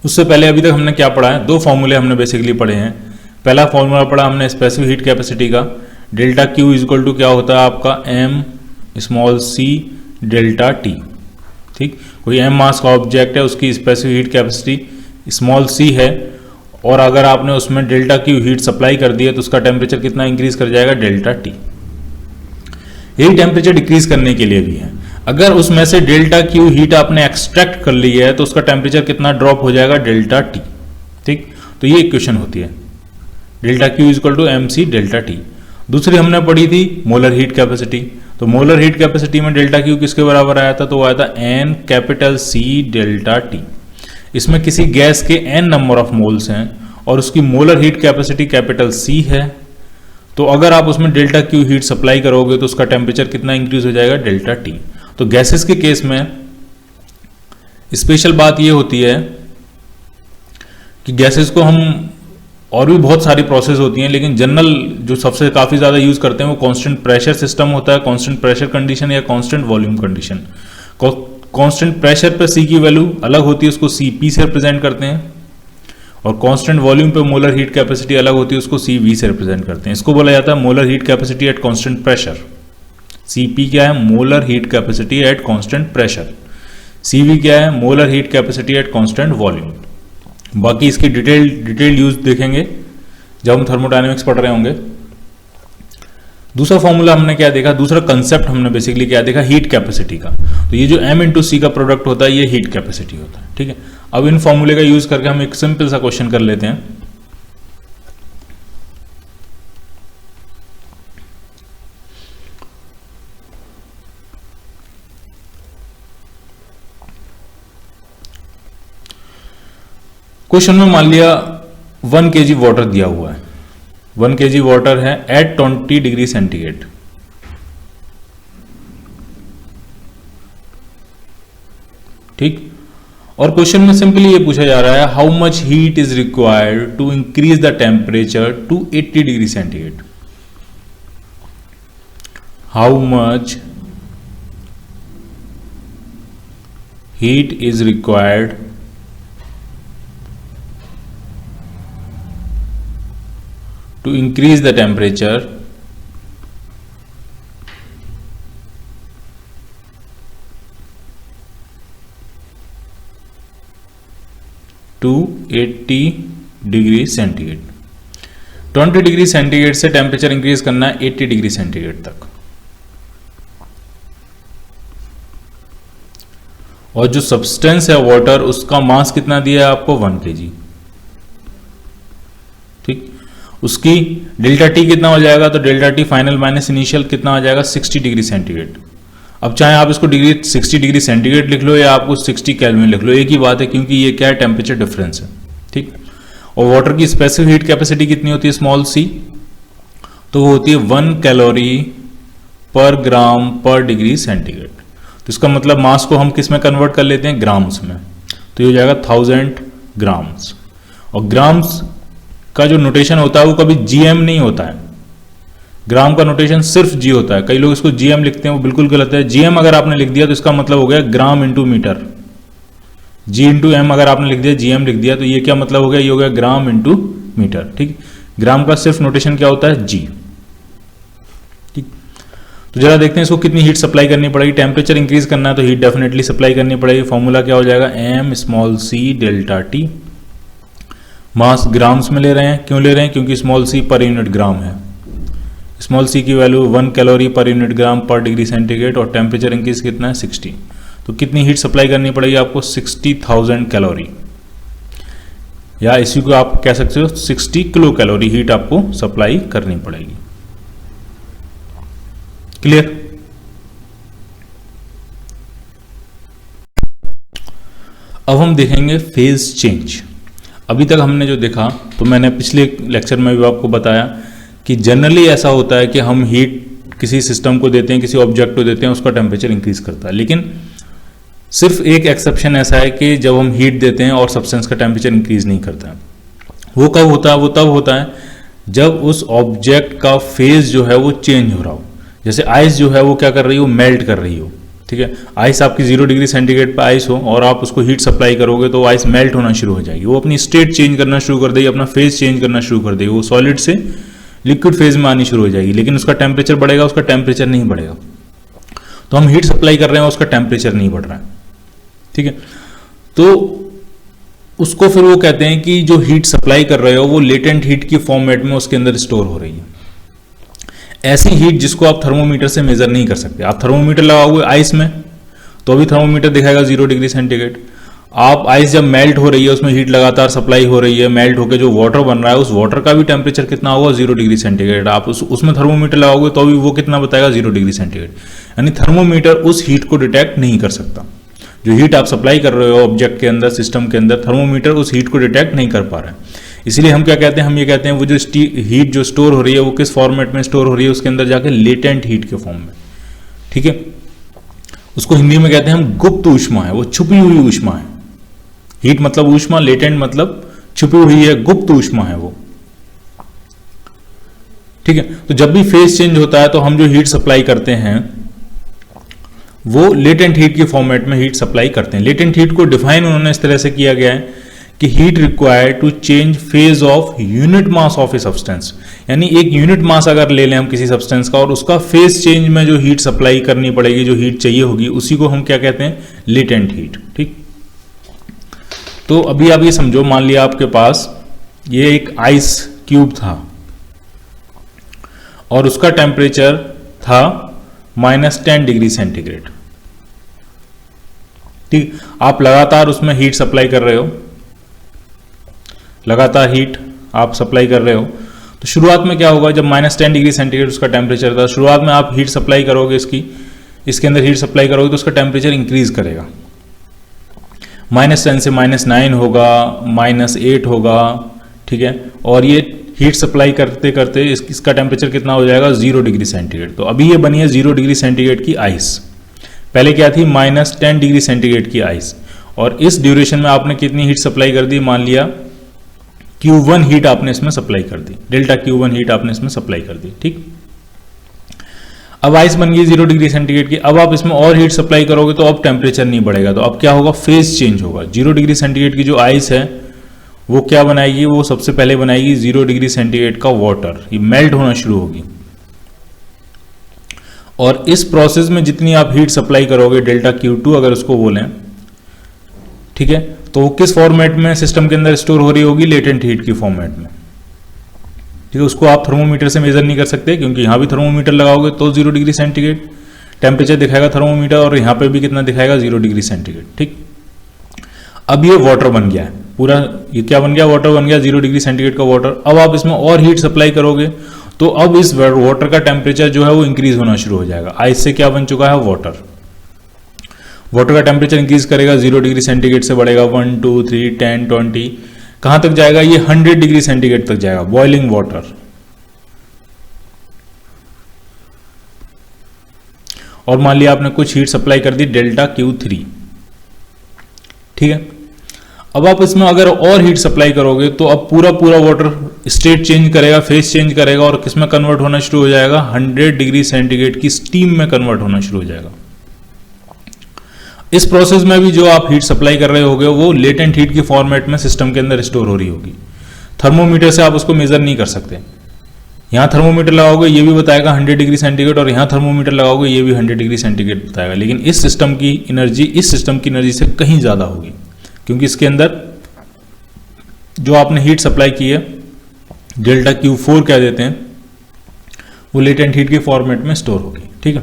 उससे पहले अभी तक हमने क्या पढ़ा है? 2 फॉर्मूले हमने बेसिकली पढ़े हैं। पहला फॉर्मूला पढ़ा हमने स्पेसिफिक हीट कैपेसिटी का, delta Q is equal to क्या होता है आपका? एम स्मॉल सी डेल्टा टी। ठीक, कोई एम मास का ऑब्जेक्ट है, उसकी specific heat capacity small C है, और अगर आपने उसमें डेल्टा क्यू हीट सप्लाई कर दिया तो उसका टेम्परेचर कितना इंक्रीज कर जाएगा? Delta T. यही टेम्परेचर डिक्रीज करने के लिए भी है। अगर उसमें से डेल्टा क्यू हीट आपने एक्सट्रैक्ट कर ली है तो उसका टेम्परेचर कितना ड्रॉप हो जाएगा? Delta T. ठीक, तो ये इक्वेशन होती है, delta Q is equal to M C delta T. दूसरी हमने पढ़ी थी मोलर हीट कैपेसिटी। तो मोलर हीट कैपेसिटी में डेल्टा क्यू किसके बराबर आया था? तो वो आया था N capital C delta T. इसमें किसी गैस के n नंबर ऑफ मोल्स हैं और उसकी molar heat capacity capital C है, तो अगर आप उसमें डेल्टा क्यू हीट सप्लाई करोगे तो उसका टेम्परेचर कितना इंक्रीज हो जाएगा? Delta T. तो गैसेस के केस में स्पेशल बात यह होती है कि गैसेस को हम, और भी बहुत सारी प्रोसेस होती हैं, लेकिन जनरल जो सबसे काफी ज्यादा यूज करते हैं वो कांस्टेंट प्रेशर सिस्टम होता है, कांस्टेंट प्रेशर कंडीशन या constant volume condition. Constant pressure पे C की वैल्यू अलग होती है, उसको Cp से रिप्रेजेंट करते हैं, और कांस्टेंट वॉल्यूम पे मोलर हीट कैपेसिटी अलग होती है, उसको Cv से रिप्रेजेंट करते हैं। इसको बोला जाता है molar heat capacity at constant pressure. Cp क्या है? Molar heat capacity at constant pressure. Cv क्या है? Molar heat capacity at constant volume. बाकी इसकी डिटेल यूज देखेंगे जब हम थर्मोडायनेमिक्स पढ़ रहे होंगे। दूसरा फॉर्मूला हमने क्या देखा? दूसरा कंसेप्ट हमने बेसिकली क्या देखा? हीट कैपेसिटी का। तो ये जो m इंटू सी का प्रोडक्ट होता है ये हीट कैपेसिटी होता है। ठीक है, अब इन फॉर्मूले का यूज करके हम एक सिंपल सा क्वेश्चन कर लेते हैं। क्वेश्चन में मान लिया 1 kg वाटर दिया हुआ है, 1 kg वाटर है एट 20 डिग्री सेंटीग्रेड। ठीक, और क्वेश्चन में सिंपली ये पूछा जा रहा है how much heat is required to increase the temperature to 80 degree centigrade. How much heat is required to increase the temperature to 80 degree centigrade. 20 degree centigrade से temperature increase करना है 80 डिग्री सेंटीग्रेड तक। और जो सब्सटेंस है water, उसका मास कितना दिया है आपको 1 kg। ठीक, उसकी डेल्टा टी कितना हो जाएगा, तो delta T final minus initial कितना हो जाएगा 60 डिग्री सेंटीग्रेड। अब चाहे आप इसको 60 डिग्री सेंटीग्रेड लिख लो या आपको 60 केल्विन लिख लो, एक ही बात है, क्योंकि ये क्या है, टेम्परेचर डिफरेंस है। ठीक, और वाटर की स्पेसिफिक हीट कैपेसिटी कितनी होती है स्मॉल सी, तो वो होती है 1 कैलोरी पर ग्राम पर डिग्री सेंटीग्रेड। तो इसका मतलब मास को हम किस में कन्वर्ट कर लेते हैं, ग्राम्स में, तो ये हो जाएगा 1000 ग्राम्स। और ग्राम्स का जो नोटेशन होता है वो कभी जीएम नहीं होता है, ग्राम का नोटेशन सिर्फ जी होता है। कई लोग इसको जीएम लिखते हैं, वो बिल्कुल गलत है। जीएम अगर आपने लिख दिया तो इसका मतलब हो गया ग्राम इंटू मीटर, जी इंटू एम अगर आपने लिख दिया, जीएम लिख दिया, तो ये क्या मतलब हो गया, ये हो गया ग्राम इंटू मीटर। ठीक, ग्राम का सिर्फ नोटेशन क्या होता है, जी। ठीक, तो जरा देखते हैं इसको कितनी हीट सप्लाई करनी पड़ेगी। टेम्परेचर इंक्रीज करना है तो हीट डेफिनेटली सप्लाई करनी पड़ेगी। फॉर्मूला क्या हो जाएगा, एम स्मॉल सी डेल्टा टी। मास ग्राम्स में ले रहे हैं, क्यों ले रहे हैं, क्योंकि स्मॉल सी पर यूनिट ग्राम है। स्मॉल सी की वैल्यू 1 कैलोरी पर यूनिट ग्राम पर डिग्री सेंटीग्रेड, और टेम्परेचर इंक्रीज कितना है 60। तो कितनी हीट सप्लाई करनी पड़ेगी आपको, 60,000 कैलोरी, या इसी को आप कह सकते हो 60 किलो कैलोरी हीट आपको सप्लाई करनी पड़ेगी। क्लियर। अब हम देखेंगे फेज चेंज। अभी तक हमने जो देखा, तो मैंने पिछले लेक्चर में भी आपको बताया कि जनरली ऐसा होता है कि हम हीट किसी सिस्टम को देते हैं, किसी ऑब्जेक्ट को देते हैं, उसका टेम्परेचर इंक्रीज करता है। लेकिन सिर्फ एक एक्सेप्शन ऐसा है कि जब हम हीट देते हैं और सब्सटेंस का टेम्परेचर इंक्रीज नहीं करता है। वो कब होता है, वो तब होता है जब उस ऑब्जेक्ट का फेज जो है वो चेंज हो रहा हो। जैसे आइस जो है वो क्या कर रही हो, मेल्ट कर रही हो। ठीक है, आइस आपकी 0 डिग्री सेंटीग्रेड पर आइस हो और आप उसको हीट सप्लाई करोगे तो आइस मेल्ट होना शुरू हो जाएगी, वो अपनी स्टेट चेंज करना शुरू कर देगी, अपना फेज चेंज करना शुरू कर देगी, वो सॉलिड से लिक्विड फेज में आनी शुरू हो जाएगी। लेकिन उसका टेम्परेचर बढ़ेगा, उसका टेम्परेचर नहीं बढ़ेगा। तो हम हीट सप्लाई कर रहे हैं, उसका टेम्परेचर नहीं बढ़ रहा है। ठीक है, तो उसको फिर वो कहते हैं कि जो हीट सप्लाई कर रहे हो वो लेटेंट हीट की फॉर्मेट में उसके अंदर स्टोर हो रही है। ऐसी हीट जिसको आप थर्मोमीटर से मेजर नहीं कर सकते। आप थर्मोमीटर लगाओगे आइस में तो अभी थर्मोमीटर दिखाएगा 0 डिग्री सेंटीग्रेड। आप आइस जब मेल्ट हो रही है, उसमें हीट लगातार सप्लाई हो रही है, मेल्ट होकर जो वाटर बन रहा है, उस वाटर का भी टेम्परेचर कितना होगा, 0 डिग्री सेंटीग्रेड। आप उसमें थर्मोमीटर लगाओगे तो भी वो कितना बताएगा, 0 डिग्री सेंटीग्रेड। यानी थर्मोमीटर उस हीट को डिटेक्ट नहीं कर सकता। जो हीट आप सप्लाई कर रहे हो ऑब्जेक्ट के अंदर, सिस्टम के अंदर, थर्मोमीटर उस हीट को डिटेक्ट नहीं कर पा रहा है। इसलिए हम क्या कहते हैं, हम ये कहते हैं वो जो हीट जो स्टोर हो रही है वो किस फॉर्मेट में स्टोर हो रही है, उसके अंदर जाके लेटेंट हीट के फॉर्म में। ठीक है, उसको हिंदी में कहते हैं हम गुप्त ऊष्मा है, वो छुपी हुई ऊष्मा है। हीट मतलब ऊष्मा, लेटेंट मतलब छुपी हुई है, गुप्त ऊष्मा है वो। ठीक है, तो जब भी फेज चेंज होता है तो हम जो हीट सप्लाई करते हैं वो लेटेंट हीट के फॉर्मेट में हीट सप्लाई करते हैं। लेटेंट हीट को डिफाइन उन्होंने इस तरह से किया गया है कि heat required to change phase of unit mass of a substance. यानी एक यूनिट मास अगर ले लें हम किसी सब्सटेंस का और उसका फेज चेंज में जो हीट सप्लाई करनी पड़ेगी, जो हीट चाहिए होगी, उसी को हम क्या कहते हैं, लेटेंट हीट। ठीक, तो अभी आप ये समझो, मान लिया आपके पास ये एक आइस क्यूब था और उसका टेम्परेचर था -10 डिग्री सेंटीग्रेड। ठीक, आप लगातार उसमें हीट सप्लाई कर रहे हो, लगातार हीट आप सप्लाई कर रहे हो, तो शुरुआत में क्या होगा, जब -10 डिग्री सेंटीग्रेड उसका टेम्परेचर था, शुरुआत में आप हीट सप्लाई करोगे, इसके अंदर हीट सप्लाई करोगे तो उसका टेम्परेचर इंक्रीज करेगा। -10 से -9 होगा, -8 होगा। ठीक है, और ये हीट सप्लाई करते करते इसका टेम्परेचर कितना हो जाएगा, 0 डिग्री सेंटीग्रेड। तो अभी ये बनी है 0 डिग्री सेंटीग्रेड की आइस। पहले क्या थी, -10 डिग्री सेंटीग्रेड की आइस। और इस ड्यूरेशन में आपने कितनी हीट सप्लाई कर दी, मान लिया Q1 हीट आपने इसमें सप्लाई कर दी, डेल्टा Q1 हीट आपने इसमें सप्लाई कर दी। ठीक, अब आइस बन गई 0 डिग्री सेंटीग्रेड की। अब आप इसमें और हीट सप्लाई करोगे तो अब टेम्परेचर नहीं बढ़ेगा, तो अब क्या होगा, फेज चेंज होगा। 0 डिग्री सेंटीग्रेड की जो आइस है वो क्या बनाएगी, वो सबसे पहले बनाएगी 0 डिग्री सेंटीग्रेड का वाटर, ये मेल्ट होना शुरू होगी। और इस प्रोसेस में जितनी आप हीट सप्लाई करोगे डेल्टा Q2 अगर उसको बोलें, ठीक है, तो वो किस फॉर्मेट में सिस्टम के अंदर स्टोर हो रही होगी, लेटेंट हीट की फॉर्मेट में। ठीक है, उसको आप थर्मोमीटर से मेजर नहीं कर सकते, क्योंकि यहां भी थर्मोमीटर लगाओगे तो 0 डिग्री सेंटीग्रेड टेम्परेचर दिखाएगा थर्मोमीटर, और यहां पे भी कितना दिखाएगा, 0 डिग्री सेंटीग्रेड। ठीक, अब ये वाटर बन गया है पूरा, ये क्या बन गया, वाटर बन गया 0 डिग्री सेंटीग्रेड का वाटर। अब आप इसमें और हीट सप्लाई करोगे तो अब इस वाटर का टेम्परेचर जो है वो इंक्रीज होना शुरू हो जाएगा। आइस से क्या बन चुका है, वाटर। वाटर का टेम्परेचर इंक्रीज करेगा, 0 डिग्री सेंटीग्रेड से बढ़ेगा 1 2 3 10 20, कहां तक जाएगा, ये 100 डिग्री सेंटीग्रेड तक जाएगा, बॉइलिंग वाटर। और मान लिया आपने कुछ हीट सप्लाई कर दी डेल्टा Q3, ठीक है। अब आप इसमें अगर और हीट सप्लाई करोगे तो अब पूरा वाटर स्टेट चेंज करेगा, फेस चेंज करेगा, और किसमें कन्वर्ट होना शुरू हो जाएगा, 100 डिग्री सेंटीग्रेड की स्टीम में कन्वर्ट होना शुरू हो जाएगा। इस प्रोसेस में भी जो आप हीट सप्लाई कर रहे होगे वो लेटेंट हीट की फॉर्मेट में सिस्टम के अंदर स्टोर हो रही होगी। थर्मोमीटर से आप उसको मेजर नहीं कर सकते। यहां थर्मोमीटर लगाओगे ये भी बताएगा 100 डिग्री सेंटीग्रेड, और यहां थर्मोमीटर लगाओगे ये भी 100 डिग्री सेंटीग्रेड बताएगा, लेकिन इस सिस्टम की एनर्जी से कहीं ज्यादा होगी, क्योंकि इसके अंदर जो आपने हीट सप्लाई की है डेल्टा Q4 कह देते हैं, वो लेटेंट हीट के फॉर्मेट में स्टोर होगी। ठीक है,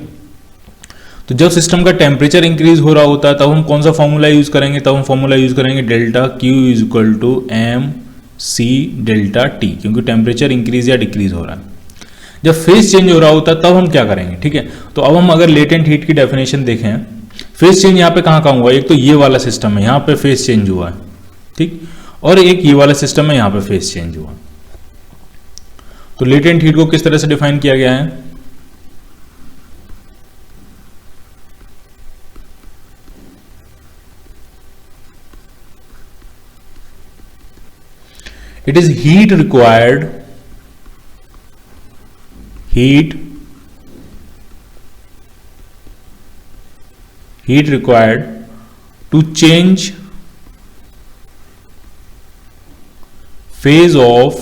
तो जब सिस्टम का टेम्परेचर इंक्रीज हो रहा होता है तब हम कौन सा फॉर्मूला यूज करेंगे, तब हम फॉर्मूला यूज करेंगे delta Q is equal to MC delta T, क्योंकि टेम्परेचर इंक्रीज या डिक्रीज हो रहा है। जब फेज चेंज हो रहा होता है तब हम क्या करेंगे, ठीक है। तो अब हम अगर लेटेंट हीट की डेफिनेशन देखें, फेज चेंज यहाँ पे कहाँ हुआ, एक तो ये वाला सिस्टम है, यहाँ पे फेज चेंज हुआ है, ठीक, और एक ये वाला सिस्टम है, यहाँ पे फेज चेंज हुआ। तो लेटेंट हीट को किस तरह से डिफाइन किया गया है, it is heat required to change phase of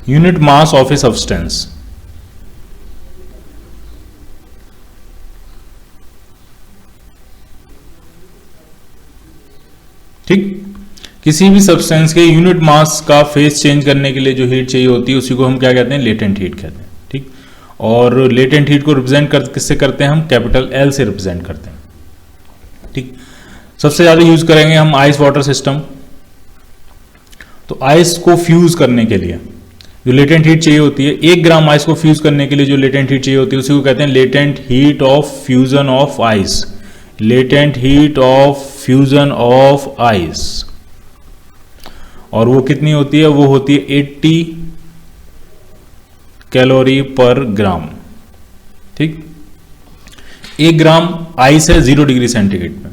unit mass of a substance। ठीक, किसी भी सब्सटेंस के यूनिट मास का फेस चेंज करने के लिए जो हीट चाहिए होती है उसी को हम क्या कहते हैं, लेटेंट हीट कहते हैं। ठीक, और लेटेंट हीट को रिप्रेजेंट किससे करते हैं हम, कैपिटल L से रिप्रेजेंट करते हैं। ठीक, सबसे ज्यादा यूज करेंगे हम आइस वाटर सिस्टम। तो आइस को फ्यूज करने के लिए जो लेटेंट हीट चाहिए होती है, 1 ग्राम आइस को फ्यूज करने के लिए जो लेटेंट हीट चाहिए होती है उसी को कहते हैं latent heat of fusion of ice, latent heat of fusion of ice. और वो कितनी होती है, वो होती है 80 कैलोरी पर ग्राम। ठीक, 1 ग्राम आइस है 0 डिग्री सेंटीग्रेड में,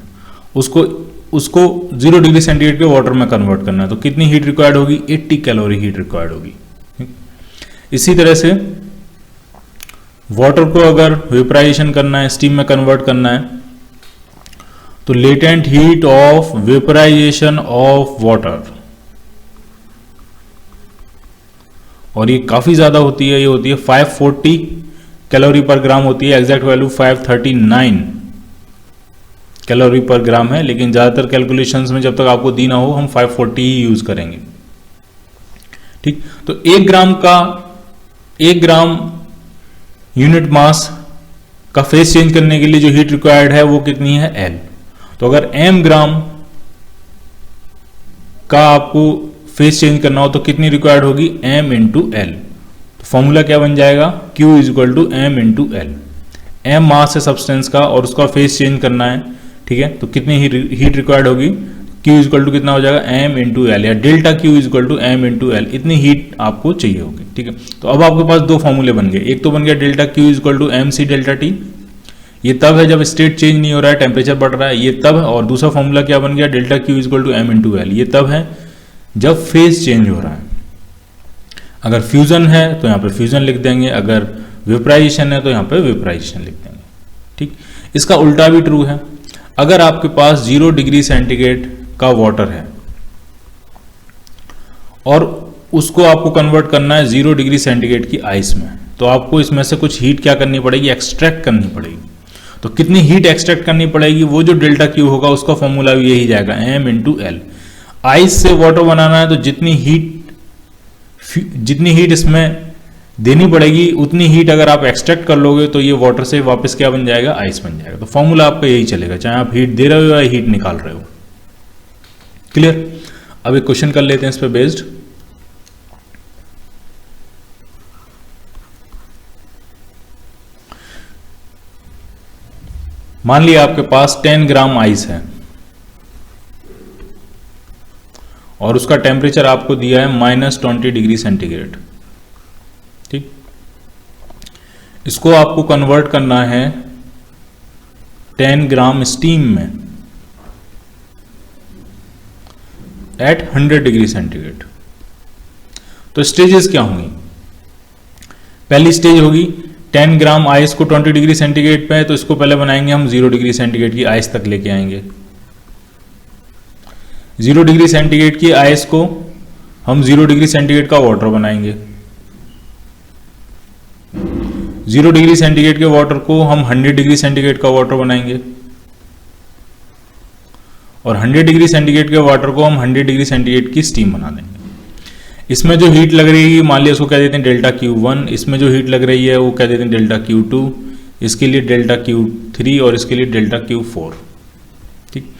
उसको 0 डिग्री सेंटीग्रेड के वाटर में कन्वर्ट करना है, तो कितनी हीट रिक्वायर्ड होगी, 80 कैलोरी हीट रिक्वायर्ड होगी। इसी तरह से वाटर को अगर वेपराइजेशन करना है, स्टीम में कन्वर्ट करना है, तो latent heat of vaporisation of water, और ये काफी ज्यादा होती है, ये होती है 540 कैलोरी पर ग्राम होती है। एग्जैक्ट वैल्यू 539 कैलोरी पर ग्राम है, लेकिन ज्यादातर कैलकुलेशंस में जब तक आपको दी ना हो हम 540 ही यूज करेंगे। ठीक, तो 1 ग्राम यूनिट मास का फेस चेंज करने के लिए जो हीट रिक्वायर्ड है वो कितनी है, L। तो अगर m ग्राम का आपको फेस चेंज करना हो तो कितनी रिक्वायर्ड होगी, m इंटू एल। तो फॉर्मूला क्या बन जाएगा, Q is equal to m into L. m mass है सब्सटेंस का और उसका फेस चेंज करना है, ठीक है, तो कितनी हीट रिक्वायर्ड होगी, Q इज इक्वल टू कितना हो जाएगा, m इंटू एल, या delta Q is equal to m into L. इतनी हीट आपको चाहिए होगी। ठीक है, तो अब आपके पास 2 फॉर्मूले बन गए, एक तो बन गया delta Q is equal to MC delta T, ये तब है जब स्टेट चेंज नहीं हो रहा है, टेम्परेचर बढ़ रहा है, ये तब है। और दूसरा फॉर्मूला क्या बन गया, delta Q is equal to m into L, ये तब है जब फेज चेंज हो रहा है। अगर फ्यूजन है तो यहाँ पे फ्यूजन लिख देंगे, अगर वेपराइजेशन है तो यहाँ पे वेपराइजेशन लिख देंगे। ठीक, इसका उल्टा भी ट्रू है। अगर आपके पास 0 डिग्री सेंटीग्रेड का वाटर है और उसको आपको कन्वर्ट करना है 0 डिग्री सेंटीग्रेड की आइस में, तो आपको इसमें से कुछ हीट क्या करनी पड़ेगी, एक्सट्रैक्ट करनी पड़ेगी। तो कितनी हीट एक्सट्रैक्ट करनी पड़ेगी, वो जो डेल्टा क्यू होगा उसका फॉर्मूला भी यही जाएगा, m इंटू एल। आइस से वाटर बनाना है तो जितनी हीट इसमें देनी पड़ेगी उतनी हीट अगर आप एक्सट्रैक्ट कर लोगे तो ये वाटर से वापस क्या बन जाएगा, आइस बन जाएगा। तो फॉर्मूला आपका यही चलेगा, चाहे आप हीट दे रहे हो या हीट निकाल रहे हो। क्लियर। अब एक क्वेश्चन कर लेते हैं इस पे बेस्ड। मान लिया आपके पास 10 ग्राम आइस है और उसका टेम्परेचर आपको दिया है -20 डिग्री सेंटीग्रेड। ठीक, इसको आपको कन्वर्ट करना है 10 ग्राम स्टीम में एट 100 डिग्री सेंटीग्रेड। तो स्टेजेस क्या होंगी, पहली स्टेज होगी 10 ग्राम आइस को 20 डिग्री सेंटीग्रेड पे है, तो इसको पहले बनाएंगे हम 0 डिग्री सेंटीग्रेड की आइस तक लेके आएंगे। 0 डिग्री सेंटीग्रेड की आइस को हम 0 डिग्री सेंटीग्रेड का वाटर बनाएंगे। 0 डिग्री सेंटीग्रेड के वाटर को हम 100 डिग्री सेंटीग्रेड का वाटर बनाएंगे और 100 डिग्री सेंटीग्रेड के वाटर को हम 100 डिग्री सेंटीग्रेड की स्टीम बना देंगे। इसमें जो हीट लग रही है मान लिया उसको कह देते हैं डेल्टा Q1, इसमें जो हीट लग रही है वो कह देते हैं डेल्टा Q2, इसके लिए डेल्टा Q3 और इसके लिए डेल्टा Q4। ठीक,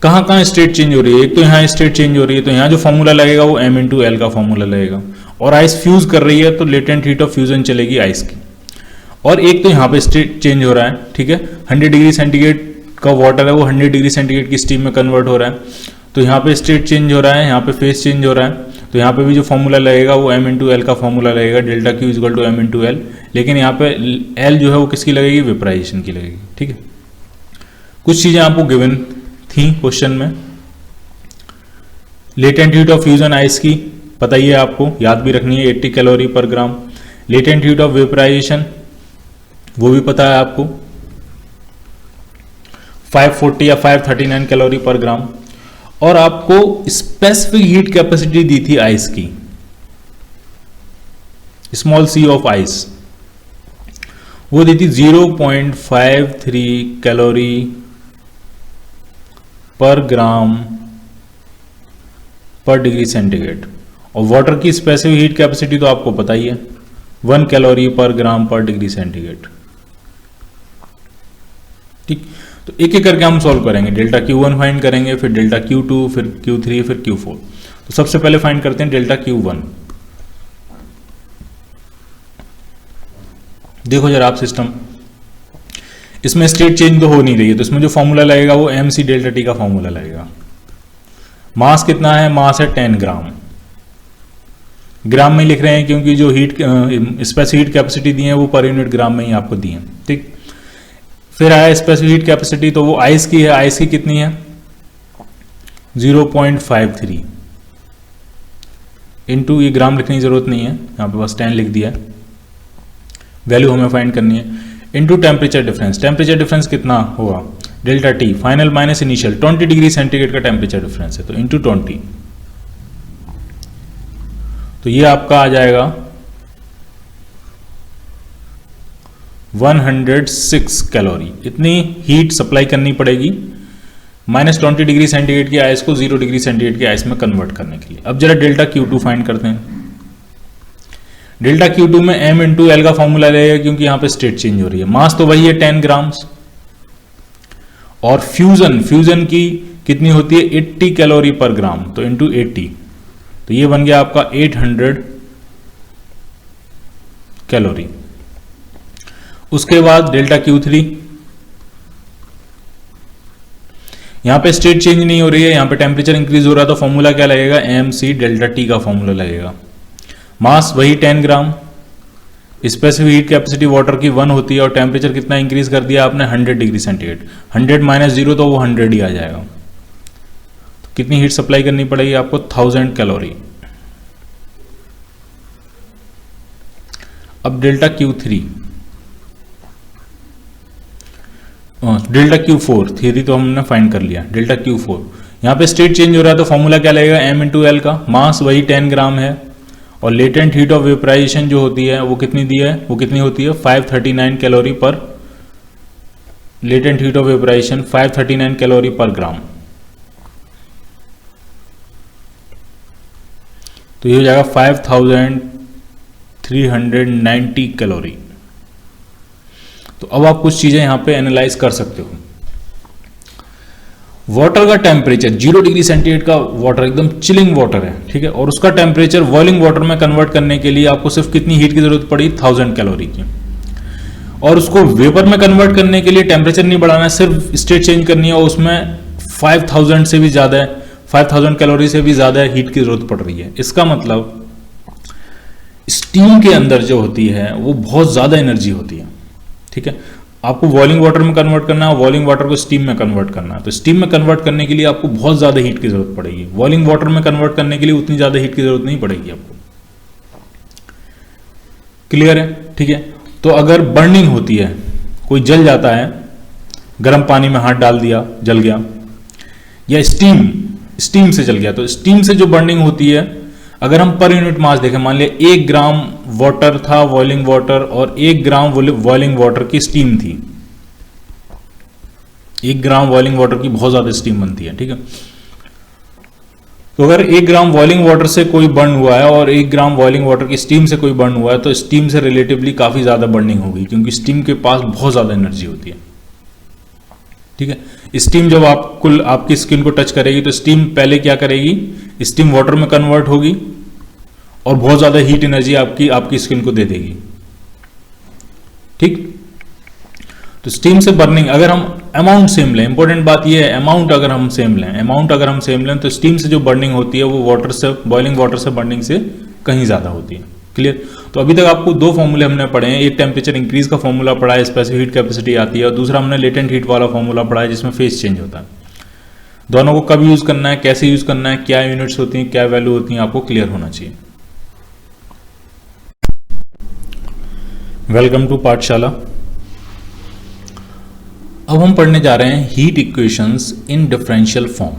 कहाँ कहाँ स्टेट चेंज हो रही है, एक तो यहाँ स्टेट चेंज हो रही है, तो यहाँ जो फॉर्मूला लगेगा वो m इंटू एल का फॉर्मूला लगेगा। और आइस फ्यूज कर रही है तो लेटेंट हीट ऑफ फ्यूजन चलेगी आइस की। और एक तो यहाँ पे स्टेट चेंज हो रहा है, ठीक है, 100 डिग्री सेंटीग्रेड का वाटर है वो 100 डिग्री सेंटीग्रेड की स्टीम में कन्वर्ट हो रहा है, तो यहाँ पे स्टेट चेंज हो रहा है, यहाँ पे फेस चेंज हो रहा है। तो यहाँ पे भी जो फॉर्मूला लगेगा वो m इंटू एल का फॉर्मूला लगेगा, delta Q equal to m into L. लेकिन यहाँ पे L जो है वो किसकी लगेगी, वेपराइजेशन की लगेगी। ठीक है, कुछ चीज़ें आपको गिवन थी क्वेश्चन में। Latent heat of fusion ice की पता ही है आपको, याद भी रखनी है, 80 calorie per gram. Latent heat of vaporisation वो भी पता है आपको, 540 या 539 कैलोरी पर ग्राम। और आपको स्पेसिफिक हीट कैपेसिटी दी थी आइस की, स्मॉल सी ऑफ आइस, वो दी थी 0.53 कैलोरी पर ग्राम पर डिग्री सेंटीग्रेड। और वाटर की स्पेसिफिक हीट कैपेसिटी तो आपको पता ही है, 1 कैलोरी पर ग्राम पर डिग्री सेंटीग्रेड। ठीक, तो एक एक करके हम सॉल्व करेंगे। डेल्टा Q1 फाइंड करेंगे, फिर डेल्टा Q2, फिर Q3, फिर Q4। तो सबसे पहले फाइंड करते हैं डेल्टा Q1। देखो जरा आप सिस्टम, इसमें स्टेट चेंज तो हो नहीं रही है, तो इसमें जो फॉर्मूला लगेगा वो mc डेल्टा t का फॉर्मूला लगेगा। मास कितना है, मास है 10 ग्राम। ग्राम में लिख रहे हैं क्योंकि जो हीट स्पेसिफिक हीट कैपेसिटी दी है वो पर यूनिट ग्राम में ही आपको दी है। ठीक, फिर आया स्पेसिफिक हीट कैपेसिटी, तो वो आइस की है, आइस की कितनी है 0.53 इंटू, ये ग्राम लिखने की जरूरत नहीं है, यहाँ पे बस 10 लिख दिया, वैल्यू हमें फाइंड करनी है, into temperature difference. Temperature difference कितना होगा, delta T, final minus initial, 20 degree centigrade का टेम्परेचर डिफरेंस है, तो इंटू 20, तो ये आपका आ जाएगा 106 कैलोरी। इतनी हीट सप्लाई करनी पड़ेगी -20 डिग्री सेंटीग्रेड की आइस को 0 डिग्री सेंटीग्रेड की आइस में कन्वर्ट करने के लिए। अब जरा डेल्टा Q2 फाइंड करते हैं। डेल्टा Q2 में m इंटू एल का फॉर्मूला लगेगा क्योंकि यहां पे स्टेट चेंज हो रही है। मास तो वही है 10 ग्राम्स, और फ्यूजन की कितनी होती है 80 कैलोरी पर ग्राम, तो इंटू 80, तो ये बन गया आपका 800 कैलोरी। उसके बाद डेल्टा Q3, यहां पे स्टेट चेंज नहीं हो रही है, यहां पे टेम्परेचर इंक्रीज हो रहा है, तो फॉर्मूला क्या लगेगा mc डेल्टा t का फॉर्मूला लगेगा। मास वही 10 ग्राम, स्पेसिफिक हीट कैपेसिटी वाटर की 1 होती है, और टेम्परेचर कितना इंक्रीज कर दिया आपने 100 डिग्री सेंटीग्रेड, 100 माइनस 0 तो वो 100 ही आ जाएगा। तो कितनी हीट सप्लाई करनी पड़ेगी आपको 1000 कैलोरी। अब delta Q3, delta Q four, theory तो हमने फाइंड कर लिया, डेल्टा क्यू फोर। यहाँ पे स्टेट चेंज हो रहा है तो फॉर्मूला क्या लगेगा, m इंटू एल का, मास वही 10 ग्राम है, और लेटेंट हीट ऑफ वेपराइजेशन जो होती है वो कितनी दी है, वो कितनी होती है 539 calorie per, latent heat of vaporisation 539 calorie per gram. तो ये हो जाएगा 5390 कैलोरी। तो अब आप कुछ चीजें यहां पे एनालाइज कर सकते हो। वाटर का टेम्परेचर 0 डिग्री सेंटीग्रेड का वाटर एकदम चिलिंग वाटर है, ठीक है, और उसका टेम्परेचर बॉइलिंग वाटर में कन्वर्ट करने के लिए आपको सिर्फ कितनी हीट की जरूरत पड़ी, 1000 कैलोरी की। और उसको वेपर में कन्वर्ट करने के लिए टेम्परेचर नहीं बढ़ाना है, सिर्फ स्टेट चेंज करनी है, और उसमें 5000 से भी ज्यादा है, 5000 कैलोरी से भी ज्यादा हीट की जरूरत पड़ रही है। इसका मतलब स्टीम के अंदर जो होती है वो बहुत ज्यादा एनर्जी होती है, ठीक है। आपको बॉइलिंग वाटर में कन्वर्ट करना है, बॉइलिंग वाटर को स्टीम में कन्वर्ट करना है, तो स्टीम में कन्वर्ट करने के लिए आपको बहुत ज्यादा हीट की जरूरत पड़ेगी। बॉइलिंग वाटर में कन्वर्ट करने के लिए उतनी ज्यादा हीट की जरूरत नहीं पड़ेगी आपको। क्लियर है, ठीक है। तो अगर बर्निंग होती है, कोई जल जाता है, गर्म पानी में हाथ डाल दिया जल गया, या स्टीम से जल गया, तो स्टीम से जो बर्निंग होती है, अगर हम पर यूनिट मास देखें, मान लिया 1 ग्राम वाटर था बॉइलिंग वाटर, और 1 ग्राम बॉइलिंग वाटर की स्टीम थी, 1 ग्राम बॉइलिंग वाटर की बहुत ज्यादा स्टीम बनती है, ठीक है। तो अगर 1 ग्राम बॉइलिंग वाटर से कोई बर्न हुआ है और 1 ग्राम बॉइलिंग वाटर की स्टीम से कोई बर्न हुआ है, तो स्टीम से रिलेटिवली काफी ज्यादा बर्निंग होगी, क्योंकि स्टीम के पास बहुत ज्यादा एनर्जी होती है, ठीक है। स्टीम जब आपकी स्किन को टच करेगी तो स्टीम पहले क्या करेगी, स्टीम वाटर में कन्वर्ट होगी और बहुत ज्यादा हीट एनर्जी आपकी स्किन को दे देगी, ठीक। तो स्टीम से बर्निंग, अगर हम अमाउंट सेम लें, इंपॉर्टेंट बात यह है अमाउंट अगर हम सेम लें, तो स्टीम से जो बर्निंग होती है वो वाटर से, बॉइलिंग वाटर से बर्निंग से कहीं ज्यादा होती है। क्लियर। तो अभी तक आपको 2 फॉर्मूले हमने पढ़े हैं, एक टेम्परेचर इंक्रीज का फॉर्मूला पढ़ा है, स्पेसिफिक हीट कैपेसिटी आती है, और दूसरा हमने लेटेंट हीट वाला फॉर्मूला पढ़ा है जिसमें फेज चेंज होता है। दोनों को कब यूज करना है, कैसे यूज करना है, क्या यूनिट्स होती हैं, क्या वैल्यू होती हैं, आपको क्लियर होना चाहिए। वेलकम टू पाठशाला। अब हम पढ़ने जा रहे हैं हीट इक्वेशंस इन डिफरेंशियल फॉर्म।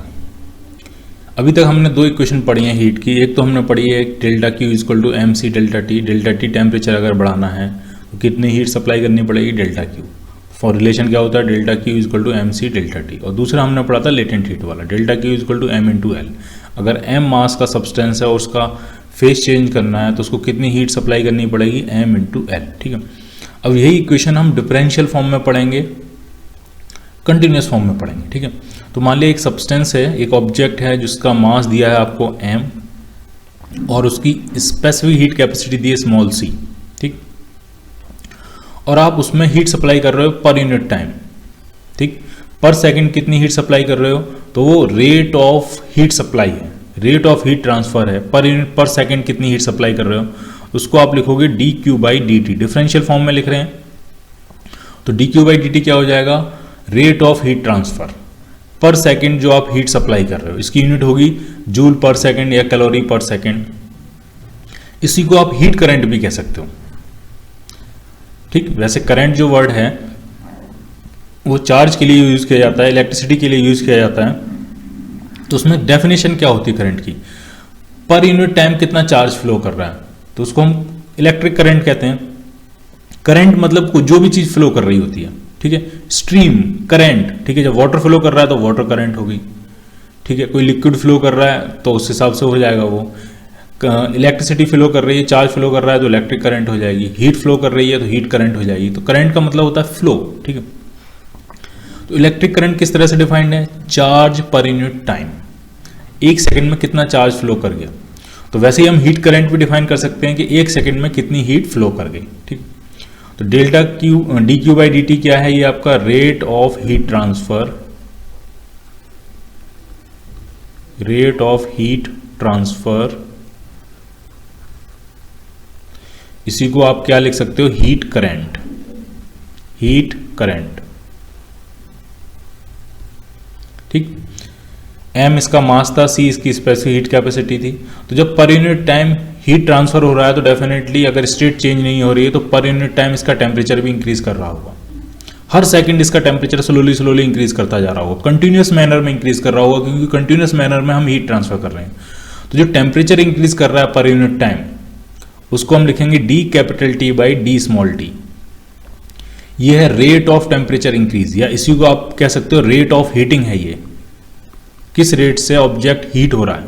अभी तक हमने 2 इक्वेशन पढ़ी हैं हीट की। एक तो हमने पढ़ी है delta Q equal to M C delta T. Delta T temperature अगर बढ़ाना है तो कितनी हीट सप्लाई करनी पड़ेगी, डेल्टा क्यू। फॉर रिलेशन क्या होता है, delta Q equal to M C delta T. और दूसरा हमने पढ़ा था लेटेंट हीट वाला, delta Q equal to M into L. अगर एम मास का सब्सटेंस है और उसका फेस चेंज करना है तो उसको कितनी हीट सप्लाई करनी पड़ेगी, एम इंटू एल, ठीक है। अब यही इक्वेशन हम डिफरेंशियल फॉर्म में पढ़ेंगे, कंटिन्यूस फॉर्म में पढ़ेंगे, ठीक है। तो मान लिया एक सब्सटेंस है, एक ऑब्जेक्ट है जिसका मास दिया है आपको m और उसकी स्पेसिफिक हीट कैपेसिटी दी है स्मॉल c, ठीक। और आप उसमें हीट सप्लाई कर रहे हो पर यूनिट टाइम, ठीक। पर सेकंड कितनी हीट सप्लाई कर रहे हो, तो वो रेट ऑफ हीट सप्लाई है, रेट ऑफ हीट ट्रांसफर है। पर यूनिट पर सेकंड कितनी हीट सप्लाई कर रहे हो, उसको आप लिखोगे D q by D T. Differential form में लिख रहे हैं तो D q by D T क्या हो जाएगा, रेट ऑफ हीट ट्रांसफर पर सेकंड जो आप हीट सप्लाई कर रहे हो। इसकी यूनिट होगी जूल पर सेकंड या कैलोरी पर सेकंड। इसी को आप हीट करंट भी कह सकते हो, ठीक। वैसे करंट जो वर्ड है वो चार्ज के लिए यूज किया जाता है, इलेक्ट्रिसिटी के लिए यूज किया जाता है। तो उसमें डेफिनेशन क्या होती है करंट की, पर यूनिट टाइम कितना चार्ज फ्लो कर रहा है, तो उसको हम इलेक्ट्रिक करंट कहते हैं। करंट मतलब जो भी चीज फ्लो कर रही होती है, ठीक है। स्ट्रीम करंट, ठीक है। जब वाटर फ्लो कर रहा है तो वाटर करंट होगी, ठीक है। कोई लिक्विड फ्लो कर रहा है तो उस हिसाब से हो जाएगा वो। इलेक्ट्रिसिटी फ्लो कर रही है, चार्ज फ्लो कर रहा है तो इलेक्ट्रिक करंट हो जाएगी। हीट फ्लो कर रही है तो हीट करंट हो जाएगी। तो करंट का मतलब होता है फ्लो, ठीक है। तो इलेक्ट्रिक करंट किस तरह से डिफाइंड है, charge per unit time, 1 second में कितना चार्ज फ्लो कर गया। तो वैसे ही हम हीट करंट भी डिफाइन कर सकते हैं कि 1 सेकंड में कितनी हीट फ्लो कर गई, ठीक। तो delta Q D q by D T क्या है, ये आपका rate of heat transfer, rate of heat transfer. इसी को आप क्या लिख सकते हो, हीट करंट, हीट करंट, ठीक। m इसका मास था, c इसकी स्पेसिफिक हीट कैपेसिटी थी। तो जब per unit time heat transfer हो रहा है तो डेफिनेटली अगर स्टेट चेंज नहीं हो रही है तो पर यूनिट टाइम इसका टेम्परेचर भी इंक्रीज कर रहा होगा। हर सेकंड इसका टेम्परेचर स्लोली स्लोली इंक्रीज करता जा रहा होगा, कंटिन्यूस मैनर में इंक्रीज कर रहा होगा, क्योंकि कंटिन्यूस मैनर में हम हीट ट्रांसफर कर रहे हैं। तो जो टेम्परेचर इंक्रीज कर रहा है पर यूनिट टाइम, उसको हम लिखेंगे D capital T by D small T. ये है रेट ऑफ टेम्परेचर इंक्रीज, या इसी को आप कह सकते हो रेट ऑफ हीटिंग है। ये किस रेट से ऑब्जेक्ट हीट हो रहा है,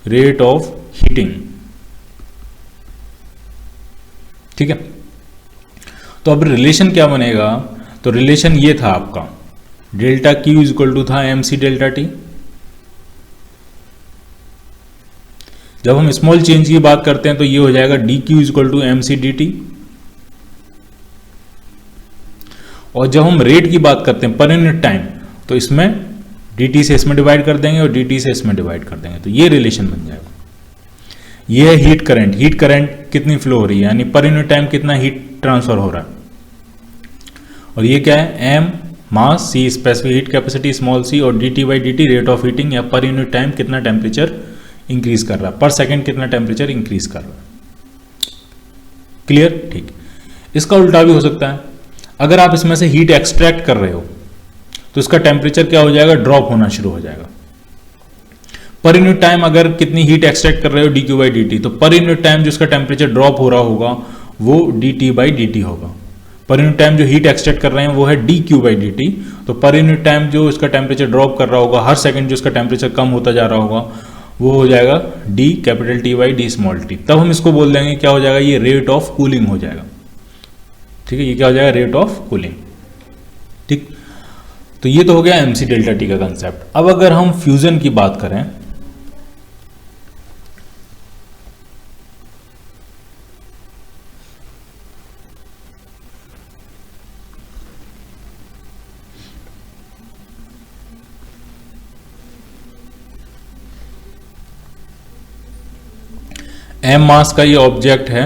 रेट ऑफ हीटिंग। ठीक है, तो अब रिलेशन क्या बनेगा, तो रिलेशन ये था आपका delta Q is equal to था एम सी डेल्टा टी। जब हम स्मॉल चेंज की बात करते हैं तो ये हो जाएगा D Q is equal to M C D T. और जब हम रेट की बात करते हैं पर यूनिट टाइम, तो इसमें dt से इसमें डिवाइड कर देंगे और dt से इसमें डिवाइड कर देंगे, तो ये रिलेशन बन जाएगा। ये है हीट करंट, हीट करंट कितनी फ्लो हो रही है, यानी पर यूनिट टाइम कितना हीट ट्रांसफर हो रहा है। और ये क्या है, m मास, c specific heat capacity small c, और dt by dt rate of heating, या पर यूनिट टाइम कितना टेम्परेचर इंक्रीज कर रहा है, पर सेकेंड कितना टेम्परेचर इंक्रीज कर रहा है। क्लियर, ठीक। इसका उल्टा भी हो सकता है, अगर आप इसमें से हीट एक्सट्रैक्ट कर रहे हो तो इसका टेम्परेचर क्या हो जाएगा, ड्रॉप होना शुरू हो जाएगा। पर यूनिट टाइम अगर कितनी हीट एक्सट्रैक्ट कर रहे हो D q by D T, तो पर यूनिट टाइम जो इसका टेम्परेचर ड्रॉप हो रहा होगा वो D T by D T होगा। पर यूनिट टाइम जो हीट एक्सट्रैक्ट कर रहे हैं वो है D q by D T, तो पर यूनिट टाइम जो इसका टेम्परेचर ड्रॉप कर रहा होगा, हर सेकंड जो इसका टेम्परेचर कम होता जा रहा होगा, वो हो जाएगा D capital T by D small T. तब हम इसको बोल देंगे क्या हो जाएगा, ये रेट ऑफ कूलिंग हो जाएगा। ठीक है, ये क्या हो जाएगा, रेट ऑफ कूलिंग। ठीक, तो ये तो हो गया एमसी डेल्टा टी का कंसेप्ट। अब अगर हम फ्यूजन की बात करें, एम मास का ये ऑब्जेक्ट है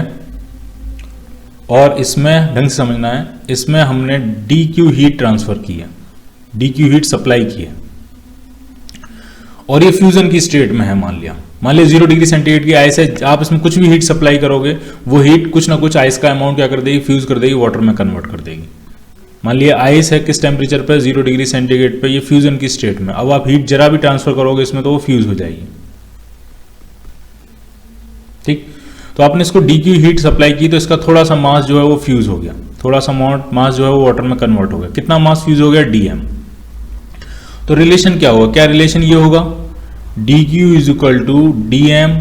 और इसमें ढंग से समझना है, इसमें हमने डी क्यू हीट ट्रांसफर की है, डी क्यू हीट सप्लाई की है, और ये फ्यूजन की स्टेट में है। मान लिया 0 डिग्री सेंटीग्रेड की आइस है, आप इसमें कुछ भी हीट सप्लाई करोगे, वो हीट कुछ ना कुछ आइस का अमाउंट क्या कर देगी, फ्यूज कर देगी, वाटर में कन्वर्ट कर देगी। मान लिया आइस है किस टेम्परेचर पे, 0 डिग्री सेंटीग्रेड पे, ये फ्यूजन की स्टेट में। अब आप हीट जरा भी ट्रांसफर करोगे इसमें तो वो फ्यूज हो जाएगी। ठीक, तो आपने इसको डी क्यू हीट सप्लाई की, तो इसका थोड़ा सा मास जो है वो फ्यूज हो गया, थोड़ा सा मास जो है वो वाटर में कन्वर्ट हो गया। कितना मास फ्यूज हो गया, डीएम। तो रिलेशन क्या होगा, क्या रिलेशन ये होगा, D Q is equal to D M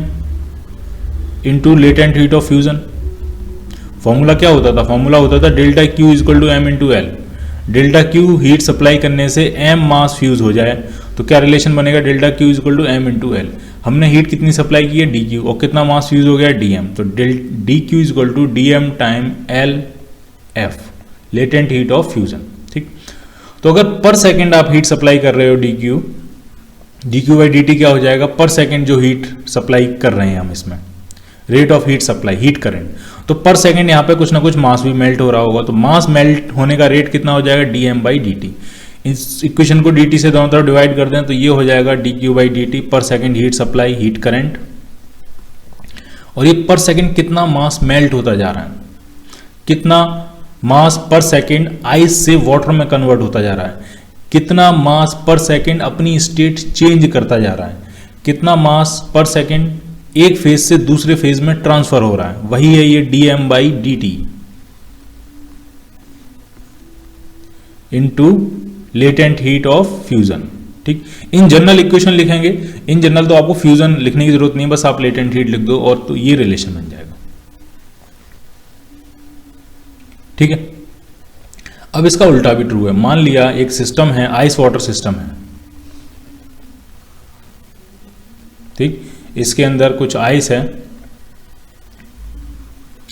into latent heat of fusion. Formula क्या होता था, फॉर्मूला होता था delta Q is equal to M into L. Delta Q heat supply करने से एम मास फ्यूज हो जाए, तो क्या रिलेशन बनेगा, delta Q is equal to M into L. हमने हीट कितनी सप्लाई की है, डी क्यू, और कितना मास फ्यूज हो गया, डी एम। तो D Q is equal to D M time L F, latent heat of fusion. ठीक, तो अगर पर सेकेंड आप हीट सप्लाई कर रहे हो D q by D T क्या हो जाएगा, पर सेकेंड जो हीट सप्लाई कर रहे हैं हम इसमें, rate of heat supply, heat current, तो पर सेकेंड यहाँ पे कुछ ना कुछ मास भी मेल्ट हो रहा होगा, तो मास मेल्ट होने का रेट कितना हो जाएगा, D M by D T. इस इक्वेशन को dt से दोनों तरफ डिवाइड कर दें तो ये हो जाएगा D q by D t, per second heat supply, heat current. और ये पर सेकेंड कितना मास मेल्ट होता जा रहा है, कितना मास पर सेकेंड आइस से वाटर में कन्वर्ट होता जा रहा है, कितना मास पर सेकेंड अपनी स्टेट चेंज करता जा रहा है, कितना मास पर सेकेंड एक फेज से दूसरे फेज में ट्रांसफर हो रहा है, वही है ये D M by D T into latent heat of fusion. ठीक, इन जनरल इक्वेशन लिखेंगे, इन जनरल तो आपको फ्यूजन लिखने की जरूरत नहीं, बस आप लेटेंट हीट लिख दो और तो ये रिलेशन बन जाएगा। ठीक है, अब इसका उल्टा भी ट्रू है। मान लिया एक सिस्टम है, आइस वाटर सिस्टम है, ठीक, इसके अंदर कुछ आइस है,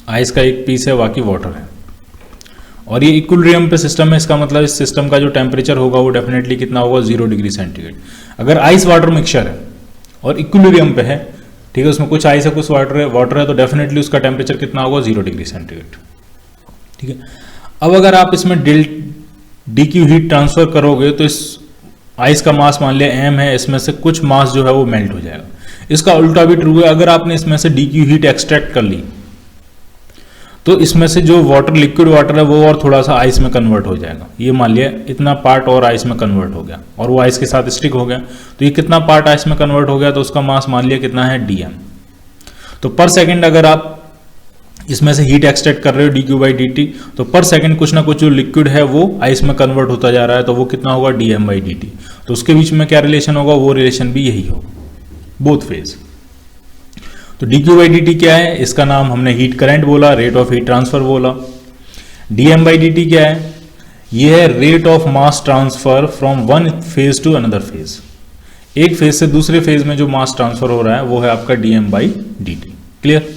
आइस का एक पीस है, बाकी वाटर है, और ये इक्विलिब्रियम पे सिस्टम है। इसका मतलब इस सिस्टम का जो टेम्परेचर होगा वो डेफिनेटली कितना होगा, 0 डिग्री सेंटीग्रेड। अगर आइस वाटर मिक्सचर है और इक्विलिब्रियम पे है, ठीक है, उसमें कुछ आइस है कुछ वाटर है, तो डेफिनेटली उसका टेम्परेचर कितना होगा, 0 डिग्री सेंटीग्रेड। ठीक है, अब अगर आप इसमें डी क्यू हीट ट्रांसफर करोगे तो इस आइस का मास मान लिया एम है, इसमें से कुछ मास जो है वो मेल्ट हो जाएगा। इसका उल्टा भी ट्रू है, अगर आपने इसमें से डी क्यू हीट एक्सट्रैक्ट कर ली तो इसमें से जो वाटर लिक्विड वाटर है वो और थोड़ा सा आइस में कन्वर्ट हो जाएगा। ये मान लिया इतना पार्ट और आइस में कन्वर्ट हो गया और वो आइस के साथ स्टिक हो गया, तो ये कितना पार्ट आइस में कन्वर्ट हो गया, तो उसका मास मान लिया कितना है dm। तो पर सेकेंड अगर आप इसमें से हीट एक्सट्रैक्ट कर रहे हो dq/dt, तो पर सेकेंड कुछ ना कुछ जो लिक्विड है वो आइस में कन्वर्ट होता जा रहा है, तो वो कितना होगा dm/dt। तो उसके बीच में क्या रिलेशन होगा, वो रिलेशन भी यही होगा, बोथ फेज। तो dq/dt क्या है, इसका नाम हमने हीट करंट बोला, रेट ऑफ हीट ट्रांसफर बोला। dm/dt क्या है, ये है rate of mass transfer from one phase two another phase. एक फेज से दूसरे फेज में जो मास ट्रांसफर हो रहा है वो है आपका dm/dt। क्लियर।